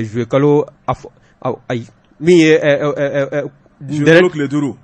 juillet kalo min ye juillet kalo tile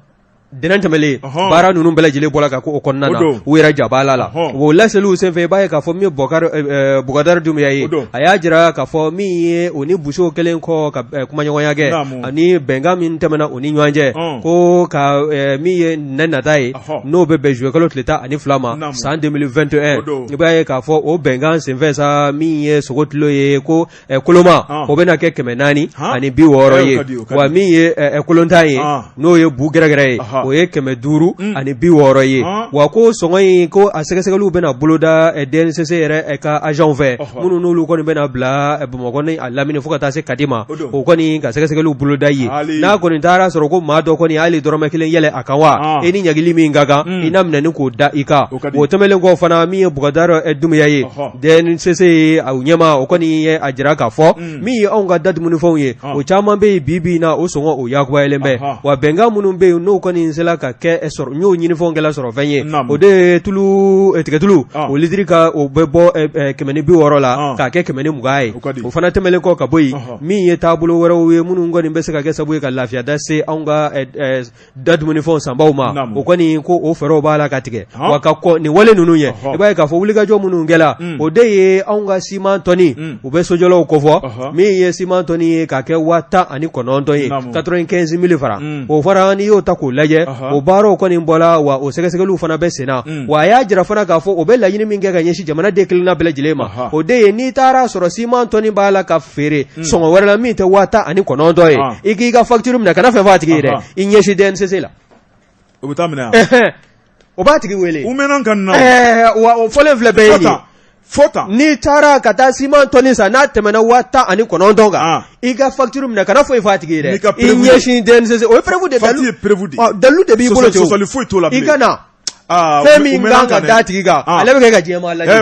5 dɛnɛn tɛmɛlen baara ninnu bɛɛ lajɛlen bɔra ka ko o kɔnɔna na u yɛrɛ jabala la o laseliw senfɛ i b'a ye k'a fɔ min ye Bukadari Dumbuya ye a y'a jira k'a fɔ min ye o ni Buso kɛlen kɔ ka kumaɲɔgɔnya kɛ ani bɛnkan min tɛmɛna o ni ɲɔgɔn cɛ ko ka min ye nɛ nata ye n'o bɛ bɛn juillet kalo tile 12 ma san 2021 i b'a ye k'a fɔ o bɛnkan senfɛ sa min ye Sogotilo ye ko koloma o bɛna kɛ 400 ani 60 ye wa min ye kolontan ye n'o ye bu gɛrɛgɛrɛ ye o ye 500 ani 60 ye wa ko sɔngɔ in ko a sɛgɛsɛgɛliw bɛna boloda DNCC yɛrɛ ka agent fɛ minnu n'olu kɔni bɛna bila Bamakɔ ni a lamini fo ka taa se Kadima o kɔni ka sɛgɛsɛgɛliw boloda ye n'a kɔni taara sɔrɔ ko maa dɔ kɔni hali dɔrɔmɛ 1 yɛlɛ a kan wa e ni ɲagili min ka kan i na minɛni k'o da i kan o tɛmɛlen kɔ fana min ye Bukadari Dumbuya ye DNCC a ɲɛma o kɔni ye a jira k'a fɔ min ye anw ka dadumunifɛnw ye o caman bɛ yen bi na o sɔngɔ o yakubayalen bɛ wa bɛnkan minnu bɛ yen n'o kɔni sela ka kɛ sɔrɔ n'o ɲinifɛnw kɛla sɔrɔ fɛn ye o de ye tigɛtulu o litiri ka o bɛ bɔ 160 la k'a kɛ 120 ye o fana tɛmɛlen kɔ ka bɔ yen min ye taabolo wɛrɛw ye minnu kɔni bɛ se ka kɛ sabu ye ka lafiya da se anw ka dadumunifɛnw sanbaw ma o kɔni ko o fɛɛrɛw b'a la ka tigɛ wa ka kɔ nin wale ninnu ye i b'a ye k'a fɔ wulikajɔ minnu kɛla o de ye anw ka siman tɔni u bɛ sojɔlaw kofɔ min ye siman tɔni ye k'a kɛ 19 ye 95,000 fara o fara ni y'o ta k'o lajɛ o baaraw kɔni bɔla wa o sɛgɛsɛgɛliw fana bɛ senna wa a y'a jira fana k'a fɔ o bɛ laɲini min kɛ ka ɲɛsin jamana den kelenna bɛɛ lajɛlen ma o de ye n'i taara sɔrɔ siman tɔni b'a la ka feere sɔngɔ wɛrɛ la min tɛ 19 ye i k'i ka facture minɛ kana fɛn fɔ a tigi ye dɛ i ɲɛsin DNCC la o bɛ taa minɛ o b'a tigi wele u mɛnna ka na wa o fɔlen filɛ bɛɛ ye nin fota n'i taara ka taa siman tɔni san n'a tɛmɛna 19 kan i ka facture minɛ kana foyi fɔ a tigi ye dɛ i ɲɛsin DNCC o ye prévu de dalu de b'i bolo cɛ i ka na fɛn min kan ka da tigi kan ale bɛ kɛ ka diɲɛmaa lajɛ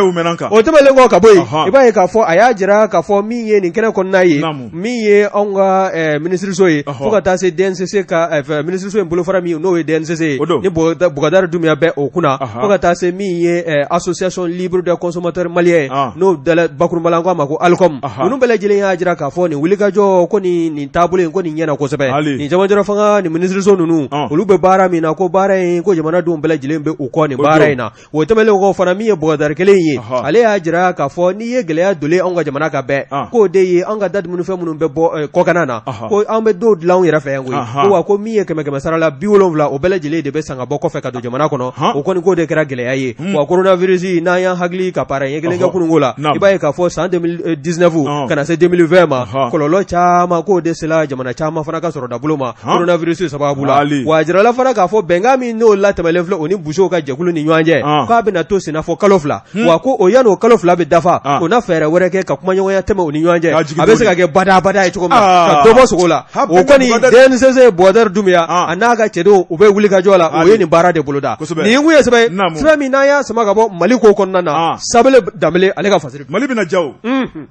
o tɛmɛlen kɔ ka bɔ yen i b'a ye k'a fɔ a y'a jira k'a fɔ min ye nin kɛnɛ kɔnɔna ye min ye anw ka minisiriso ye fo ka taa se DNCC ka minisiriso in bolofara min ye n'o ye DNCC ye ni Bukadari Dumbuya bɛ o kunna fo ka taa se min ye association libre des consommateurs maliens n'o bakurunbala ko a ma ko ALCOM ninnu bɛɛ lajɛlen y'a jira k'a fɔ nin wulikajɔ ko nin taabolo in ko nin ɲɛna kosɛbɛ nin jamajɔrɔ fanga nin minisiriso ninnu olu bɛ baara min na ko baara in ko jamanadenw bɛɛ lajɛlen bɛ u kɔ nin baara in na o tɛmɛlen kɔ fana min ye Bukadari kelen ye ale y'a jira k'a fɔ n'i ye gɛlɛya dolen anw ka jamana ka bɛɛ k'o de ye an ka dadumunifɛn minnu bɛ bɔ kɔkanna na ko an bɛ dɔw dilan anw yɛrɛ fɛ yan koyi ko wa ko min ye 100 sara la 70 o bɛɛ lajɛlen de bɛ san ka bɔ kɔfɛ ka don jamana kɔnɔ o kɔni k'o de kɛra gɛlɛya ye wa coronavirus n'an y'an hakili ka para ɲɛ kelen kɛ kununko la i b'a ye k'a fɔ san 2019 ka na se 2020 ma kɔlɔlɔ caman k'o de sela jamana caman fana ka sɔrɔ dabolo ma coronavirus sababu la wa a jirala fana k'a fɔ bɛnkan min n'o latɛmɛlen filɛ o ni Buso ka jɛkulu ni ɲɔgɔn cɛ k'a bɛna to senna fɔ kalo 2 wa ko o yan'o kalo 2 bɛ dafa o na fɛɛrɛ wɛrɛ kɛ ka kumaɲɔgɔnya tɛmɛ o ni ɲɔgɔn cɛ a bɛ se ka kɛ bada ye cogo min ka dɔ bɔ sogo la o kɔni DNCC Bukadari Dumbuya a n'a ka cɛdenw u bɛ wulikajɔ la o ye nin baara de boloda nin kun ye sɛbɛn min n'an y'a sama ka bɔ Mali ko kɔnɔna na Sabele Danbele ale ka fasiri Mali bɛna ja o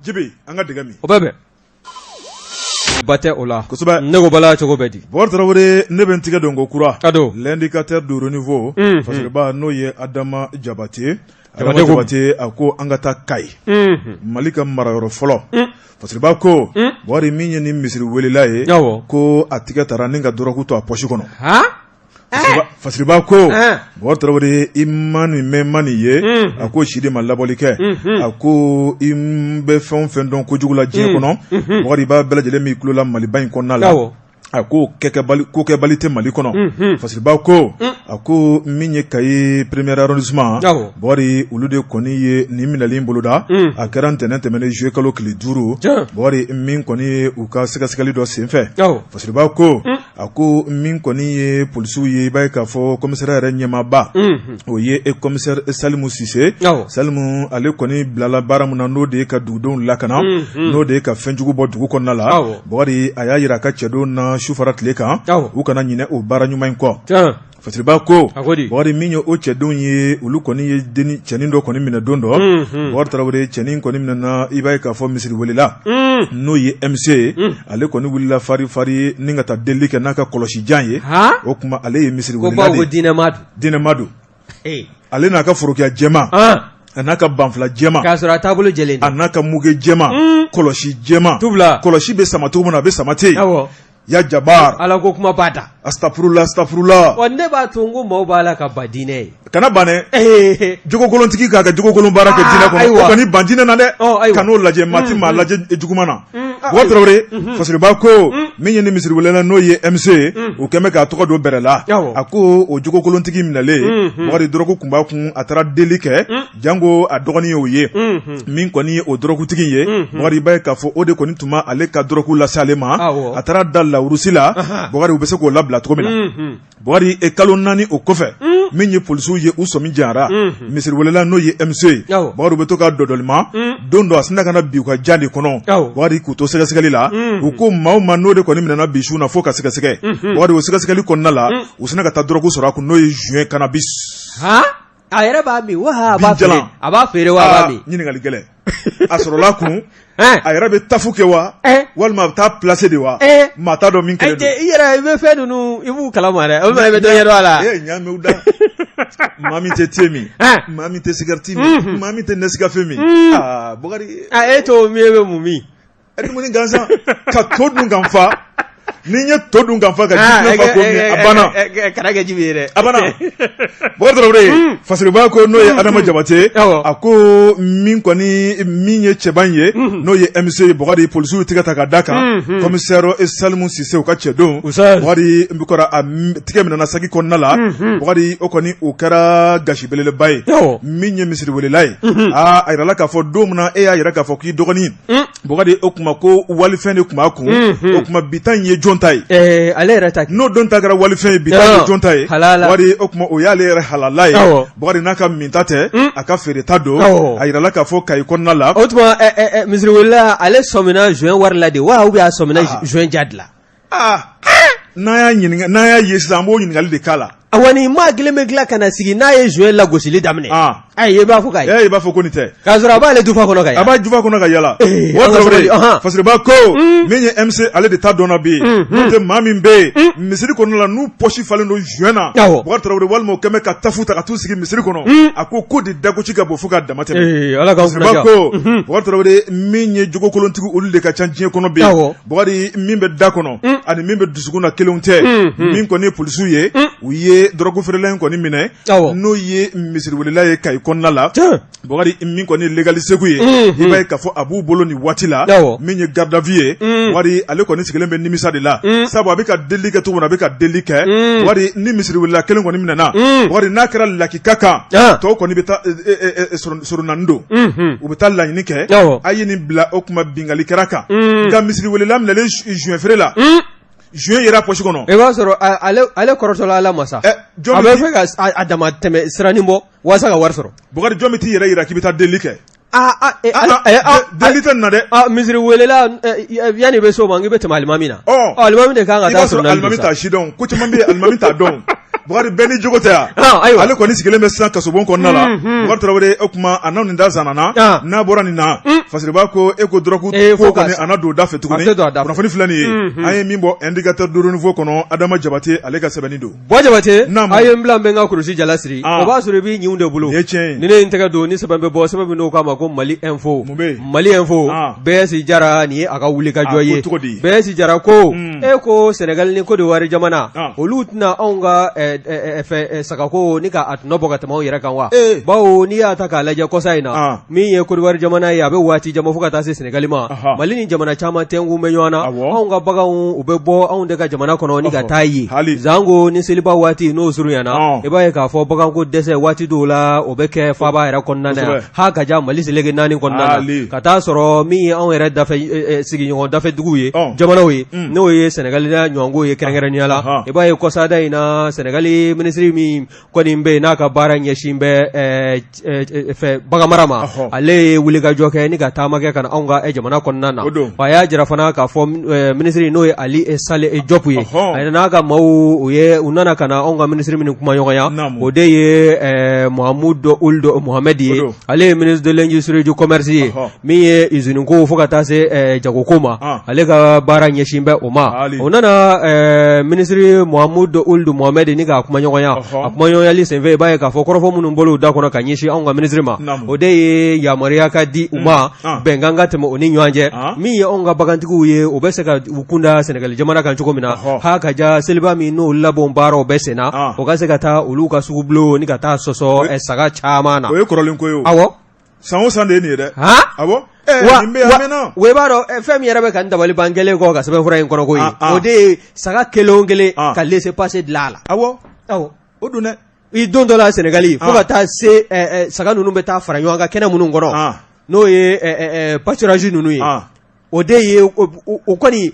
Jibi an ka dɛgɛ min o bɛɛ bɛn ba tɛ o la kosɛbɛ ne ko bala cogo bɛ di Bukadari Tarawele ne bɛ n tigɛ don ko kura l'indicateur de renouveau fasiriba n'o ye Adama Jabate a ko an ka taa Kayi Mali ka marayɔrɔ fɔlɔ fasiriba ko Bukadari min ye nin misiri welela ye ko a tigɛ taara ni ka dɔrɔgu to a poche kɔnɔ fasiriba ko Bukadari Tarawele i ma nin mɛn ma nin ye a ko si de ma labɔli kɛ a ko i bɛ fɛn o fɛn dɔn kojugu la diɲɛ kɔnɔ Bukadari b'a bɛɛ lajɛlen min tulo la Maliba in kɔnɔna la a ko kɛbali tɛ Mali kɔnɔ fasiriba ko a ko min ye Kayi premier arrondissement Bukadari olu de kɔni ye nin minɛli boloda a kɛra ntɛnɛn tɛmɛnen juillet kalo tile 5 Bukadari min kɔni ye u ka sɛgɛsɛgɛli dɔ senfɛ fasiriba ko a ko min kɔni ye polisiw ye i b'a ye k'a fɔ commissaire yɛrɛ ɲɛmaaba o ye commissaire Salimu Sise Salimu ale kɔni bilala baara min na n'o de ye ka dugudenw lakana n'o de ye ka fɛnjugu bɔ dugu kɔnɔna la Bukadari a y'a jira a ka cɛdenw na sufara tile kan u kana ɲinɛ o baara ɲuman in kɔ fasiriba ko Bukadari min ye o cɛdenw ye olu kɔni ye cɛnin dɔ kɔni minɛ don dɔ Bukadari Tarawele cɛnin kɔni minɛna i b'a ye k'a fɔ misiri welela n'o ye MC ye ale kɔni wulila fari ni ka taa delili kɛ n'a ka kɔlɔsijan ye o kuma ale ye misiri welela de Dinɛ Madu ale n'a ka forokiya jɛma a n'a ka banfula jɛma k'a sɔrɔ a taabolo jɛlen a n'a ka muge jɛma kɔlɔsi jɛma kɔlɔsi bɛ sama cogo min na a bɛ sama ten ya jabar ala ko kuma bata astafurullah wande ba tungu mo bala ka badine kana bane jogo kolontigi ka jogo kolon bara ke dina ko kani bandina na de kanu laje mati ma laje jugumana wotrore fasiri ba ko minye ni misiri wala no ye MC o keme ka to do berela ako o jogo kolontigi minale wari drogo kumba kun atara delike jango adogoni oye min koni o drogo tigi ye wari ba ka fo ode koni tuma ale ka drogo la salema atara dalla urusila wari ubese ko labla to mina wari e kalon nani o kofe minye polisu ye usomi jara misiri wala no ye MC wari ubeto ka dodolma dondo asina kana bi ko jani kono wari ku to segasegali la uko mauma no de koni minana bishu na foka segasege wari o segasegali konna la usina ka ta drogo sora ku no ye juin cannabis ayera ba mi wa ba fere aba fere wa ba mi nyini ngali gele asorola kun ayera be tafuke wa walma ta placer de wa mata do min kele do yera be fe dunu ibu kalama re o be do yero ala nyame uda mami te temi mami te sigarti mami te nescafe mi bogari eto mi be mumi edumuni ganza ka todu ngamfa ninye todu ngamfa ka jibne fa ko mi abana karaga jibire abana bordore fasiri ba ko no ye adama jabate ako min kwani minye chebanye no ye MC bogari polisu tigata ka daka commissaire Salmu Sise ka chedo bogari mbikora tigemina na sagi konnala bogari okoni okara gashibelele bay minye misiri welelai ayrala ka fo domna ayra ka fo ki dogoni bogari okuma ko walifene kuma ko okuma bitanye jontai ale rata no don tagara walifene bitanye jontai wari okuma o yale re halalai bogari naka mintate aka fere tado ayrala ka fo kay konnala otuma misiri wela ale somina juin warla de wa ubi a somina juin jadla naya yesa mo nyingali de kala awani ma gileme gila kana sigi na ye juin la gosili damne ye ba fo kay ye ba fo konite kazura ba le dufa kono kay aba dufa kono kay yala wotre fasire ba ko menye MC ale de ta dona bi te mami be misiri kono la nu pochi falendo juena wotre walmo keme ka tafuta ka tu sigi misiri kono akoko de dago chika bo fuka damate ala ka ba ko wotre menye jogo kolontigu ulde ka chanjie kono bi bori mimbe da kono ani mimbe dusuguna kelonte min ko ne polisu ye uye drogo ferelen ko ni mine no ye misiri wala ye kay konna la bogari min ko ni legaliser ku ye ibay ka fo abu bolo ni watila min ye garde à vue wari ale ko ni sigelembe ni misade la sabo abika delike to wona abika delike wari ni misiri wala kelen ko ni minana wari nakra lakikaka to ko ni beta surunando ubita la ni ke ayini bla okuma bingali karaka ga misiri wala lam le juin frela juin yera poche kono e ba soro ale korotola ala masa abe fe ga adama teme sranimbo wasa ga warsoro bogari jomiti yera kibita delike delite na de misiri welela yani be so mangi bete malimamina alimami de kanga ta soro alimami ta shidon ko chambe alimami ta don bogari beni jogota ale ko ni sigele me san kaso bon ko nala bogari trawre okuma anan nda zanana na borani na fasiri ba ko eko droku ko ko ni anado da fetu ko ni na fani flani aye mimbo indicateur de renouveau kono adama jabate ale ka sebeni do bo jabate aye mblambe nga kurusi jalasiri o ba suru bi nyiunde bulo ni ne intega do ni sebambe bo sebabu no kama ko mali info besi jara ni aka wuli ka joye besi jara ko eko Senegal ni ko de wari jamana olutna onga sakako ni ka atnobo ka tamo yera kanwa bawo ni ataka laje ko saina mi ye ko de wari jamana ya be wati jama fuka ta se Senegal ma mali ni jamana chama tengu menywana onga baga ubebo on de ka jamana kono ni ka tayi zango ni seliba wati no suru yana e ba ka fo baga ko dese wati dola obeke fa ba era konna na ha ka ja mali selege nani konna kata soro mi on era da fe sigi ngon da fe duguye jamana we no ye Senegal na nyongo ye kerengere ni ala e ba ko sada ina Senegal ministry mi ko nimbe na ka baran ye shimbe fe baga marama ale wuli ga joke ni ga tamake kana onga e jamana konna na ba ya jira fana ka fo ministry no ye ali e sale e jopuye ay na ga mawu ye unana kana onga ministry min kuma yoya o de ye Mahamoud Uldo Mohamed ye ale ministre de l'industrie du commerce ye mi ye izuni ko foka ta se jagokoma ale ga baran ye shimbe oma onana ministre Mahamoud Uldo Mohamed ni ka kuma ɲɔgɔnya a kuma ɲɔgɔnyali senfɛ i b'a ye k'a fɔ kɔrɔfɔ minnu bolo da kɔnɔ ka ɲɛsin anw ka ministre ma o de ye yamaruya ka di u ma bɛnkan ka tɛmɛ o ni ɲɔgɔn cɛ min ye anw ka bagantigiw ye o bɛ se ka u kunda Senegal jamana kan cogo min na ha ka ja seliba min n'o labɔn baaraw bɛ senna o ka se ka taa olu ka sugu bulon ni ka taa sɔsɔ saga caman na o ye kɔrɔlen ko ye awɔ san o san de ye nin ye dɛ awɔ wa i b'a dɔn fɛn min yɛrɛ bɛ ka n dabali ban kɛlen kɔ ka sɛbɛnfura in kɔnɔ ko ye o de ye saga kelen o kelen ka laisser passer dilan a la awɔ o dun dɛ i don dɔ la Senegali fo ka taa se saga ninnu bɛ taa fara ɲɔgɔn kan kɛnɛ minnu kɔnɔ n'o ye pâturage ninnu ye o de ye o kɔni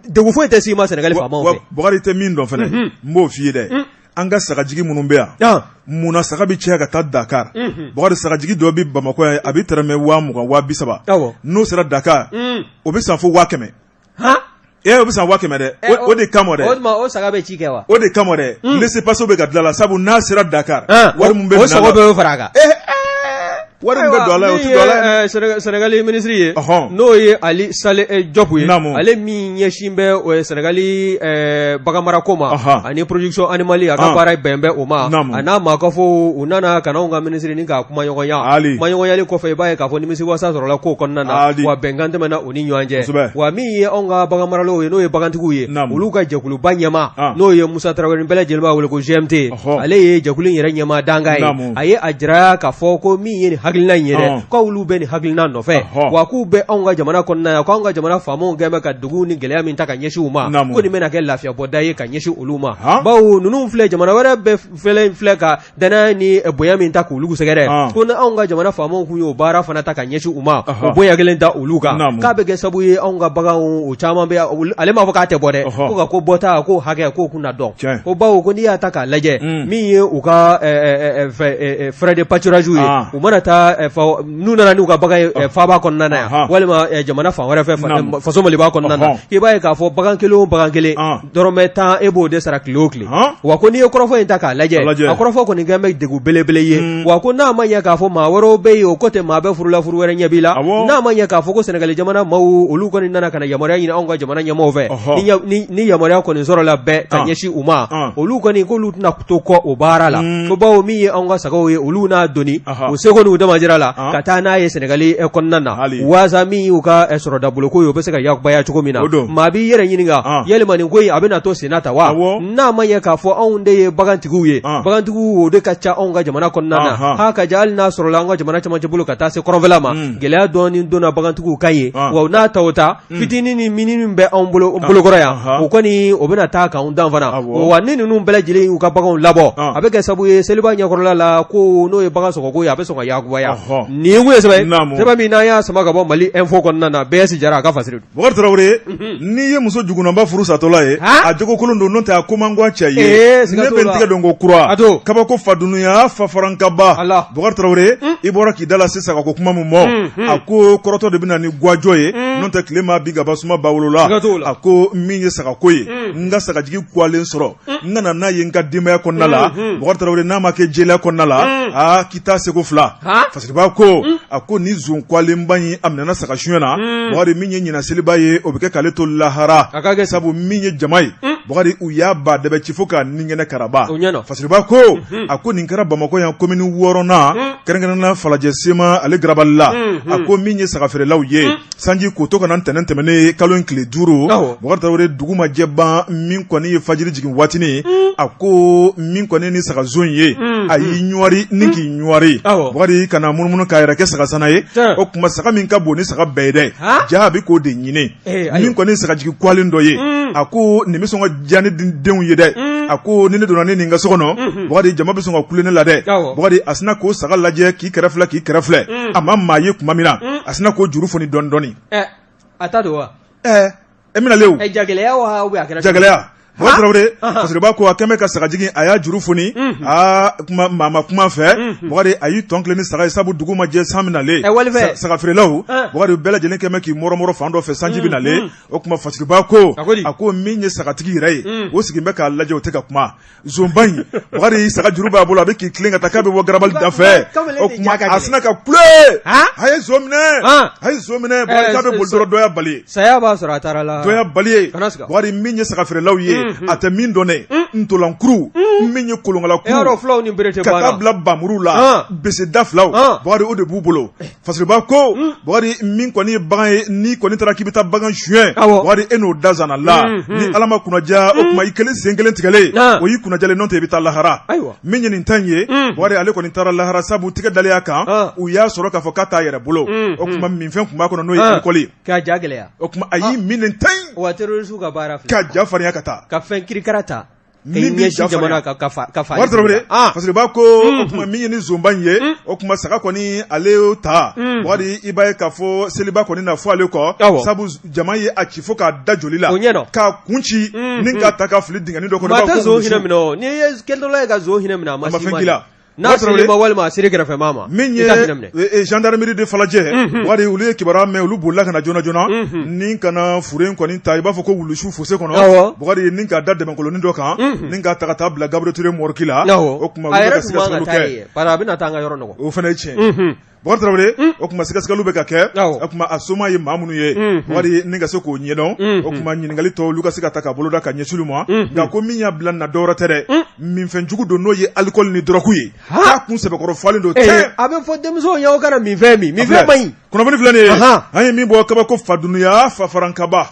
degun foyi tɛ s'i ma Senegali faamaw fɛ Bakari tɛ min dɔn fɛnɛ n b'o f'i ye dɛ an ka sagajigi minnu bɛ yan munna saga bɛ caya ka taa Dakar Bakari sagajigi dɔ bɛ Bamakɔ yan a bɛ tɛrɛmɛ 20,000 230 n'o sera Dakar o bɛ san fo 100,000 o bɛ san 100,000 dɛ o de kama dɛ o saga bɛ ci kɛ wa o de kama dɛ laissez passer bɛ ka dilan la sabu n'a sera Dakar wari mun bɛ o saga bɛ fara a kan wari min bɛ don a la o tɛ don a la Senegali ministre ye n'o ye Ali Saleh Diop ye ale min ɲɛsin bɛ Senegali baganmarako ma ani production animale a ka baara bɛn bɛ o ma a n'a ma ka fɔ u nana ka n'anw ka ministre ni ka kuma ɲɔgɔnya kuma ɲɔgɔnyali kɔfɛ i b'a ye k'a fɔ nimisiwasa sɔrɔla ko kɔnɔna na wa bɛnkan tɛmɛna u ni ɲɔgɔn cɛ wa min ye anw ka baganmaralaw ye n'o ye bagantigiw ye olu ka jɛkuluba ɲɛma n'o ye Musa Tarawele bɛɛ lajɛlen b'a wele ko GMT ale ye jɛkulu in yɛrɛ ɲɛma danga ye a ye a jira k'a fɔ ko min ye hakilina in yɛrɛ k'olu bɛ nin hakilina nɔfɛ wa k'u bɛ anw ka jamana kɔnɔna yan k'anw ka jamana faamaw kɛn bɛ ka dugu ni gɛlɛya min ta ka ɲɛsin u ma ko nin bɛna kɛ lafiya bɔda ye ka ɲɛsin olu ma bawo ninnu filɛ jamana wɛrɛ bɛ filɛ ka danaya ni bonya min ta k'olu sɛgɛrɛ ko ni anw ka jamana faamaw kun y'o baara fana ta ka ɲɛsin u ma o bonya kelen da olu kan k'a bɛ kɛ sabu ye anw ka baganw o caman bɛ ale m'a fɔ k'a tɛ bɔ dɛ ko ka ko bɔta ko hakɛ k'o kun na dɔn ko bawo ko n'i y'a ta k'a lajɛ min ye u ka frais de pâturage ye u mana taa n'u nana n'u ka bagan faaba kɔnɔna na yan walima jamana fan wɛrɛ fɛ faso maliba kɔnɔna na i b'a ye k'a fɔ bagan kelen o bagan kelen dɔrɔmɛ 10 e b'o de sara tile o tile wa ko n'i ye kɔrɔfɔ in ta k'a lajɛ a kɔrɔfɔ kɔni kɛn bɛ degun belebele ye wa ko n'a ma ɲɛ k'a fɔ maa wɛrɛw bɛ yen o ko tɛ maa bɛɛ furula furu wɛrɛ ɲɛ b'i la n'a ma ɲɛ k'a fɔ ko Senegali jamana maaw olu kɔni nana ka na yamaruya ɲini anw ka jamana ɲɛmaaw fɛ ni yamaruya kɔni sɔrɔla bɛɛ ka ɲɛsin u ma olu kɔni k'olu tɛna to kɔ o baara la ko bawo min ye anw ka sagaw ye olu n'a doni u seko n'u damajira la ka taa n'a ye Senegali kɔnɔna na waasa min y'u ka sɔrɔ daboloko ye o bɛ se ka yakubaya cogo min na maa b'i yɛrɛ ɲininka yalima nin ko in a bɛna to senna ta wa n'a ma ɲɛ k'a fɔ anw de ye bagantigiw ye bagantigiw o de ka ca anw ka jamana kɔnɔna na ha ka ja hali n'a sɔrɔla an ka jamana camancɛ bolo ka taa se kɔrɔnfɛla ma gɛlɛya dɔɔni donna bagantigiw kan ye wa n'a ta o ta fitinin ni mininin bɛ anw bolokɔrɔ yan o kɔni o bɛna taa k'anw dan fana wa ni ninnu bɛɛ lajɛlen y'u ka baganw labɔ a bɛ kɛ sabu ye seliba ɲɛkɔrɔla la ko n'o ye bagan sɔgɔko ye a bɛ sɔn ka yakubaya nin ye mun ye sɛbɛn min n'an y'a sama ka bɔ Mali info kɔnɔna na BS Jara a ka fasiri Bakari Tarawele n'i ye muso jugunanba furu satɔla ye a jogokolon don n'o tɛ a ko man ŋwa cɛ ye ne bɛ n tigɛ don ko kura kabako fadunuya fafarankaba Bakari Tarawele i bɔra k'i dala sisan ka ko kuma min mɔ a ko kɔrɔtɔ de bɛna ni gwajɔ ye n'o tɛ tile ma bi gaba suma bawolola a ko min ye sagako ye n ka sagajigi kuwalen sɔrɔ n kana n'a ye n ka denbaya kɔnɔna la Bakari Tarawele n'a ma kɛ jeliya kɔnɔna la k'i taa seko fila fasiriba ko a ko ni zon kwalenba in a minɛna saga suɲɛ na Bakari min ye ɲina seliba ye o bɛ kɛ k'ale to lahara sabu min ye jama ye Bakari u y'a ba dɛbɛ ci fo k'a ninkɛnɛ karaba fasiriba ko a ko nin kɛra Bamakɔ yan komini 6nan kɛrɛnkɛrɛnna Falajɛ Sema ale garabali la a ko min ye sagafeerelaw ye sanji k'o to ka na ntɛnɛn tɛmɛnen kalo in tile 5 Bakari Tarawele dugu ma jɛ ban min kɔni ye fajiri jigin waatinin a ko min kɔni ni sagazon ye a y'i ɲuwari ni k'i ɲuwari Bakari kana munumunu k'a yɛrɛ kɛ sagasana ye o kuma saga min ka bon ni saga bɛɛ ye dɛ ja a bɛ k'o de ɲini min kɔni sagajigi kuwalen dɔ ye a ko nin bɛ sɔn ka diya ne denw ye dɛ a ko ni ne donna ne nin ka so kɔnɔ Bakari jama bɛ sɔn ka kule ne la dɛ Bakari a sina k'o saga lajɛ k'i kɛrɛ filɛ a ma maa ye kuma min na a sina k'o juru foni dɔɔni dɔɔni a ta don wa e bɛna le o jagɛlɛya wa ou bien a kɛra jagɛlɛya Bakari Tarawele fasiriba ko a kɛn bɛ ka sagajigi a y'a juru foni maa ma kuma fɛ Bakari a y'i tɔn tilen ni saga ye sabu dugu ma jɛ san bɛ nalen sagafeerelaw Bakari bɛɛ lajɛlen kɛn bɛ k'i mɔrɔmɔrɔ fan dɔ fɛ sanji bɛ nalen o kuma fasiriba ko a ko min ye sagatigi yɛrɛ ye o sigin bɛ k'a lajɛ o tɛ ka kuma zonba in Bakari saga juru b'a bolo a bɛ k'i tilen ka taa k'a bɛ bɔ garabali da fɛ o kuma a sina ka kule a ye zo minɛ Bakari k'a bɛ boli dɔrɔn dɔ y'a bali saya b'a sɔrɔ a taara la dɔ y'a bali ye Bakari min ye sagafeerelaw ye a tɛ min dɔn dɛ ntolankuru min ye kolonkala kuru ka taa bila bamuru la beseda filaw Bakari o de b'u bolo fasiriba ko Bakari min kɔni ye bagan ye ni kɔni taara k'i bɛ taa bagan suɲɛ Bakari e n'o da zanna la ni Ala ma kunnaja o tuma i kelen sen kelen tigɛlen o y'i kunnajalen n'o tɛ i bɛ taa lahara min ye nin ta in ye Bakari ale kɔni taara lahara sabu tigɛ dalen kan u y'a sɔrɔ k'a fɔ k'a t'a yɛrɛ bolo o tuma minfɛn tun b'a kɔnɔ n'o ye alikɔli k'a ja gɛlɛya o tuma a y'i min nin ta in wa terroriste ka baara filɛ k'a ja farinya ka taa ka fɛn kirikara ta min ɲɛsin jamana ka fa Bakari Tarawele parce que b'a ko o tuma min ye ni zonba in ye o tuma saga kɔni ale y'o ta Bakari i b'a ye k'a fɔ seliba kɔni na fɔ ale kɔ sabu jama ye a ci fo k'a da joli la k'a kun ci ni k'a ta ka fili dingɛni dɔ kɔnɔ maa tɛ zon hinɛ minɛ o ni ye kɛlɛtɔla ye ka zon hinɛ minɛ a ma fɛn k'i la n'a sɔrɔ ma walima a siri kɛrɛfɛ maa ma min ye gendarmerie de Falajɛ Bakari olu ye kibaruya mɛn olu bolila ka na joona joona ni kana fure in kɔni ta i b'a fɔ ko wulusu fosse kɔnɔ Bakari ni k'a da dɛmɛkolonin dɔ kan ni k'a ta ka taa bila Gabriel Touré morgue la o tuma olu bɛ ka sɛgɛsɛgɛliw kɛ parce que a bɛna taa an ka yɔrɔ nɔgɔ o fana ye tiɲɛ Bakari Tarawele o tuma sɛgɛsɛgɛliw bɛ ka kɛ o tuma a soma ye maa minnu ye Bakari ni ka se k'o ɲɛdɔn o tuma ɲininkali tɔ olu ka se ka ta ka boloda ka ɲɛsin olu ma nka ko min y'a bila na dɔwɛrɛ tɛ dɛ minfɛnjugu don n'o ye alikɔli ni dɔrɔku ye k'a kun sɛbɛkɔrɔ falen don tɛ a bɛ fɔ denmisɛnw ye aw kana minfɛn min minfɛn man ɲi kunnafoni filɛ nin ye an ye min bɔ kabako fadunuya fafarankaba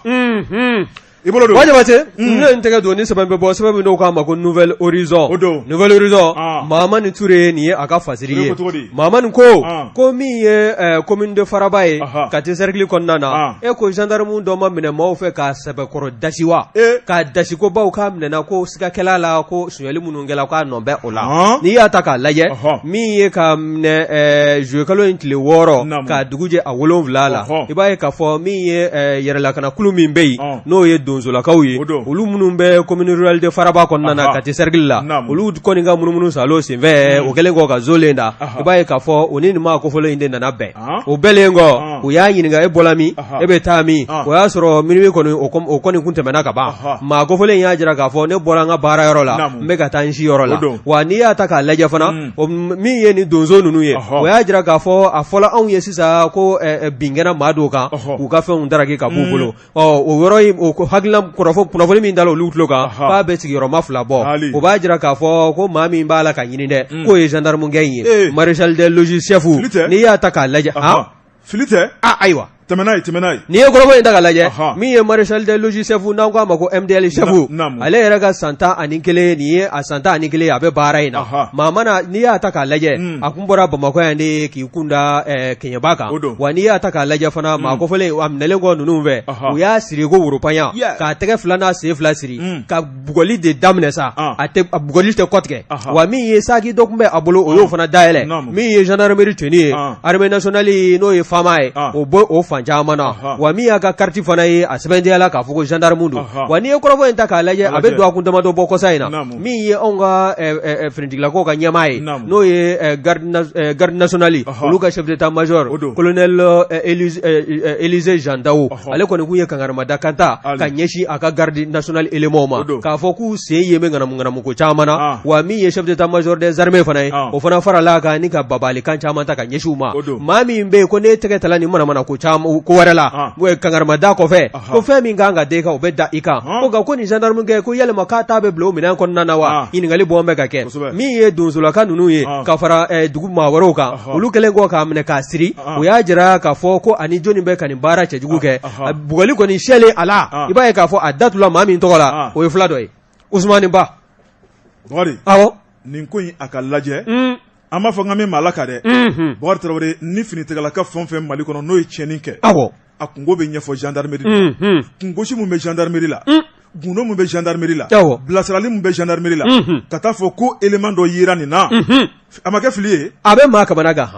i bolo don Wajabate ne n tɛgɛ don ni sɛbɛn bɛ bɔ sɛbɛn min n'o k'a ma ko Nouvelle Horizon Nouvelle Horizon Mahamani Touré nin ye a ka fasiri ye Mahamani ko min ye commune de Faraba ye ka te cercle kɔnɔna na e ko gendarme dɔ ma minɛ maaw fɛ k'a sɛbɛkɔrɔ dasi wa k'a dasi ko baw k'a minɛna ko sigakɛla la ko suɲɛli minnu kɛla k'a nɔ bɛ o la n'i y'a ta k'a lajɛ min ye ka minɛ juillet kalo in tile 6 k'a dugu jɛ a 7 la i b'a ye k'a fɔ min ye yɛrɛlakana kulu min bɛ yen n'o ye donsolakaw ye olu minnu bɛ commune rurale de Faraba kɔnɔna na ka te cercle la olu kɔni ka munumunu salo senfɛ o kɛlen kɔ ka zolen da i b'a ye k'a fɔ o ni nin maa kofɔlen in de nana bɛn o bɛɛlen kɔ u y'a ɲininka e bɔla min e bɛ taa min o y'a sɔrɔ minuit kɔni o kɔni kun tɛmɛna ka ban maa kofɔlen y'a jira k'a fɔ ne bɔra an ka baarayɔrɔ la n bɛ ka taa n si yɔrɔ la wa n'i y'a ta k'a lajɛ fana min ye nin donso ninnu ye o y'a jira k'a fɔ a fɔla anw ye sisan ko binkɛna maa dɔw kan k'u ka fɛnw daraki ka b'u bolo o yɔrɔ in o hakilina kunnafoni min dala olu tulo kan k'a bɛ sigiyɔrɔma 2 bɔ o b'a jira k'a fɔ ko maa min b'a la ka ɲini dɛ k'o ye gendarme gɛn ye maréchal des logis chef n'i y'a ta k'a lajɛ fili tɛ ayiwa tɛmɛn'a ye n'i ye kɔrɔfɔ in ta k'a lajɛ min ye maréchal des logis chef n'an k'a ma ko MDL chef ale yɛrɛ ka san 11 nin ye a san 11 a bɛ baara in na maa mana n'i y'a ta k'a lajɛ a kun bɔra Bamakɔ yan de k'i kunda Keɲɛba kan wa n'i y'a ta k'a lajɛ fana maa kɔfɔlen a minɛlen kɔ ninnu fɛ u y'a siri ko woropanya k'a tɛgɛ 2 n'a sen 2 siri ka bugɔli de daminɛ sa a bugɔli tɛ kɔtigɛ wa min ye saki dɔ tun bɛ a bolo o y'o fana dayɛlɛ min ye gendarmerie tenue ye armée nationale n'o ye faama ye o fan caman na wa min y'a ka carte fana ye a sɛbɛndiyala k'a fɔ ko gendarme don wa n'i ye kɔrɔfɔ in ta k'a lajɛ a bɛ don a kun damadɔ bɔ kɔsa in na min ye anw ka finitigilakaw ka ɲɛmaa ye n'o ye garde nationale olu ka chef d'état major colonel Élisée Jean Daou ale kɔni kun ye kangaramada kanta ka ɲɛsin a ka garde nationale éléments ma k'a fɔ k'u sen ye bɛ ŋanamu ko caman na wa min ye chef d'état major des armées fana ye o fana farala kan ni ka babalikan caman ta ka ɲɛsin u ma maa min bɛ yen ko n'e tɛgɛ tala ni manamana ko caman ko wɛrɛ la kangaramada kɔfɛ ko fɛn min kan ka da i kan o bɛ da i kan ko nka ko nin gendarme kɛ ko yalima k'a ta bɛ bila o minɛn kɔnɔna na wa ɲininkali bɔn bɛ ka kɛ min ye donsolaka ninnu ye ka fara dugu maa wɛrɛw kan olu kɛlen kɔ k'a minɛ k'a siri o y'a jira k'a fɔ ko ani jɔnni bɛ ka nin baara cɛjugu kɛ bugɔli kɔni sɛlen a la i b'a ye k'a fɔ a datula maa min tɔgɔ la o ye fila dɔ ye Usumani Ba awɔ nin ko in a ka lajɛ an b'a fɔ n ka min maa la ka dɛ Bakari Tarawele ni finitigilaka fɛn o fɛn Mali kɔnɔ n'o ye tiɲɛni kɛ a kungo bɛ ɲɛfɔ gendarmerie la kungosi mun bɛ gendarmerie la gundo mun bɛ gendarmerie la bilasirali mun bɛ gendarmerie la ka taa fɔ ko élément dɔ yera nin na a ma kɛ fili ye a bɛ maa kamana gan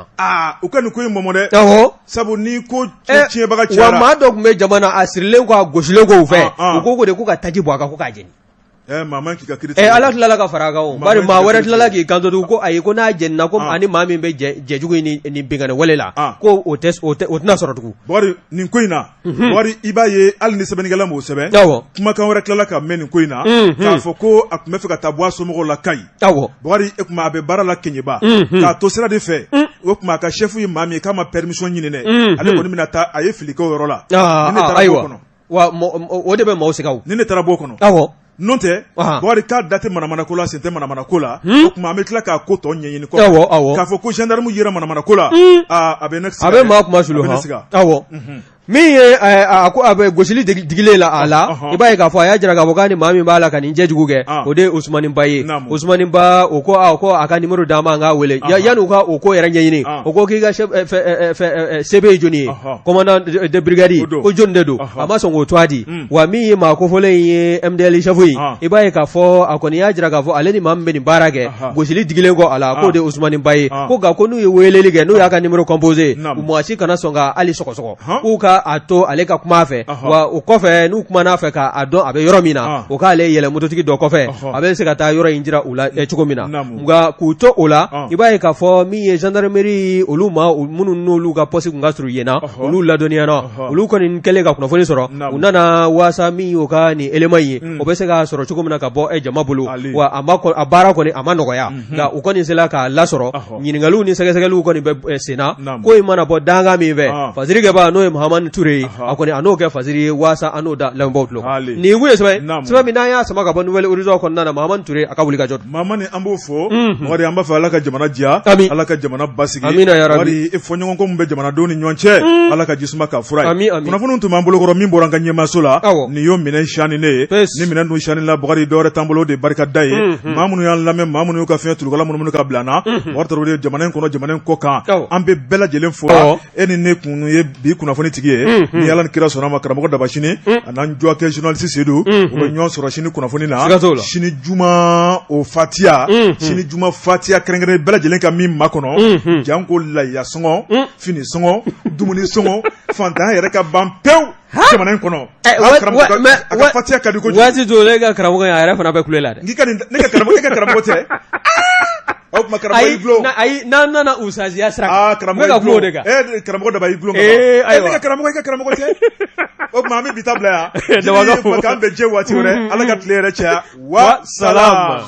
u ka nin ko in mɔmɔ dɛ sabu ni ko tiɲɛbaga cayara wa maa dɔ tun bɛ jamana a sirilen ko a gosilen ko u fɛ u ko de ko ka taji bɔ a kan ko k'a jeni maa k'i ka kiiri ala tilala ka fara kan bari maa wɛrɛ tilala k'i kanto tugun ko ayi ko n'a jɛnina ko ani maa min bɛ jɛjugu in ni bingani wale la ko o tɛna sɔrɔ tugun Bakari nin ko in na Bakari i b'a ye hali ni sɛbɛnnikɛla m'o sɛbɛn kumakan wɛrɛ tilala ka mɛn nin ko in na k'a fɔ ko a tun bɛ fɛ ka taa bɔ a somɔgɔw la Kayi Bakari e tuma a bɛ baara la Keɲeba k'a to sira de fɛ o tuma a ka chef ye maa min ye k'a ma permission ɲini dɛ ale kɔni bɛna taa a ye fili kɛ o yɔrɔ la ni ne taara b'o kɔnɔ wa o de bɛ maaw sɛgɛn ni ne taara b'o kɔnɔ n'o tɛ Bakari k'a da tɛ manamanako la sen tɛ manamanako la o tuma an bɛ tila k'a ko tɔ ɲɛɲini kɔ k'a fɔ ko gendarme yera manamanako la a bɛ ne siga a bɛ maa kuma sulu awɔ min ye a ko a bɛ gosili digilen la a la i b'a ye k'a fɔ a y'a jira k'a fɔ k'a ni maa min b'a la ka nin cɛjugu kɛ o de ye Usumani Ba ye Usumani Ba o ko a ka numéro d'an ma an k'a wele yanni u ka o ko yɛrɛ ɲɛɲini o ko k'i ka CB ye jɔnni ye commandant de brigade ko jɔnni de don a ma sɔn k'o to a di wa min ye maa kofɔlen ye MDL chef ye i b'a ye k'a fɔ a kɔni y'a jira k'a fɔ ale ni maa min bɛ nin baara kɛ gosili digilen kɔ a la k'o de ye Usumani Ba ye ko nka ko n'u ye weleli kɛ n'u y'a ka numéro composé u maa si kana sɔn ka hali sɔgɔsɔgɔ k'u ka a to ale ka kuma fɛ wa o kɔfɛ n'u kuma n'a fɛ k'a dɔn a bɛ yɔrɔ min na o k'ale yɛlɛ mototigi dɔ kɔfɛ a bɛ se ka taa yɔrɔ in jira u la cogo min na nka k'u to o la i b'a ye k'a fɔ min ye gendarmerie olu ma minnu n'olu ka poste kun ka surun yen na olu ladɔnniyana olu kɔni kɛlen ka kunnafoni sɔrɔ u nana waasa min y'o ka nin élément ye o bɛ se k'a sɔrɔ cogo min na ka bɔ jama bolo wa a baara kɔni a ma nɔgɔya nka u kɔni sera k'a lasɔrɔ ɲininkaliw ni sɛgɛsɛgɛliw kɔni bɛ sen na ko in mana bɔ danga min fɛ fasirikɛba n'o ye Mahamani Ture a kɔni a n'o kɛ fasiri ye waasa an n'o da lamɛnbaaw tulo nin kun ye sɛbɛn min n'an y'a sama ka bɔ nouvelle horizon kɔnɔna na Mahamani Ture a ka wuli ka jɔ Mahamani an b'o fɔ Bakari an b'a fɛ Ala ka jamana diya Ala ka jamana basigi Bakari fɔɲɔgɔnkɔ min bɛ jamanadenw ni ɲɔgɔn cɛ Ala ka jisuma ka fura ye kunnafoniw tun b'an bolokɔrɔ min bɔra an ka ɲɛmaaso la nin y'o minɛn siyani ne ye ni minɛn dun siyani la Bakari dɔwɛrɛ t'an bolo o de barika da ye maa minnu y'an lamɛn maa minnu y'u ka fiɲɛ tulukala munumunu ka bila an na Bakari Tarawele jamana in kɔnɔ jamana in kɔ kan an bɛ bɛɛ lajɛlen fo e ni ne kun ye bi kunnafoni tigi ye ni Ala ni kira sɔnna ma karamɔgɔ Dabasini a n'an jɔkɛ journaliste Seydou u bɛ ɲɔgɔn sɔrɔ sini kunnafoni na sini juma o fatiya sini juma fatiya kɛrɛnkɛrɛn bɛɛ lajɛlen ka min makɔnɔ janko lahiya sɔngɔ fini sɔngɔ dumuni sɔngɔ fantan yɛrɛ ka ban pewu jamana in kɔnɔ a ka fatiya ka di kojugu waati dɔw la e ka karamɔgɔ in a yɛrɛ fana bɛ kule la dɛ ne ka karamɔgɔ tɛ o tuma karamɔgɔ y'i gulon ayi n'an nana usaziya sira kan karamɔgɔ ka kuma o de kan karamɔgɔ daba y'i gulon ka ban ne ka karamɔgɔ tɛ o tuma an bɛ bi ta bila yan k'an bɛ jɛ waati wɛrɛ Ala ka tile yɛrɛ caya wa salam.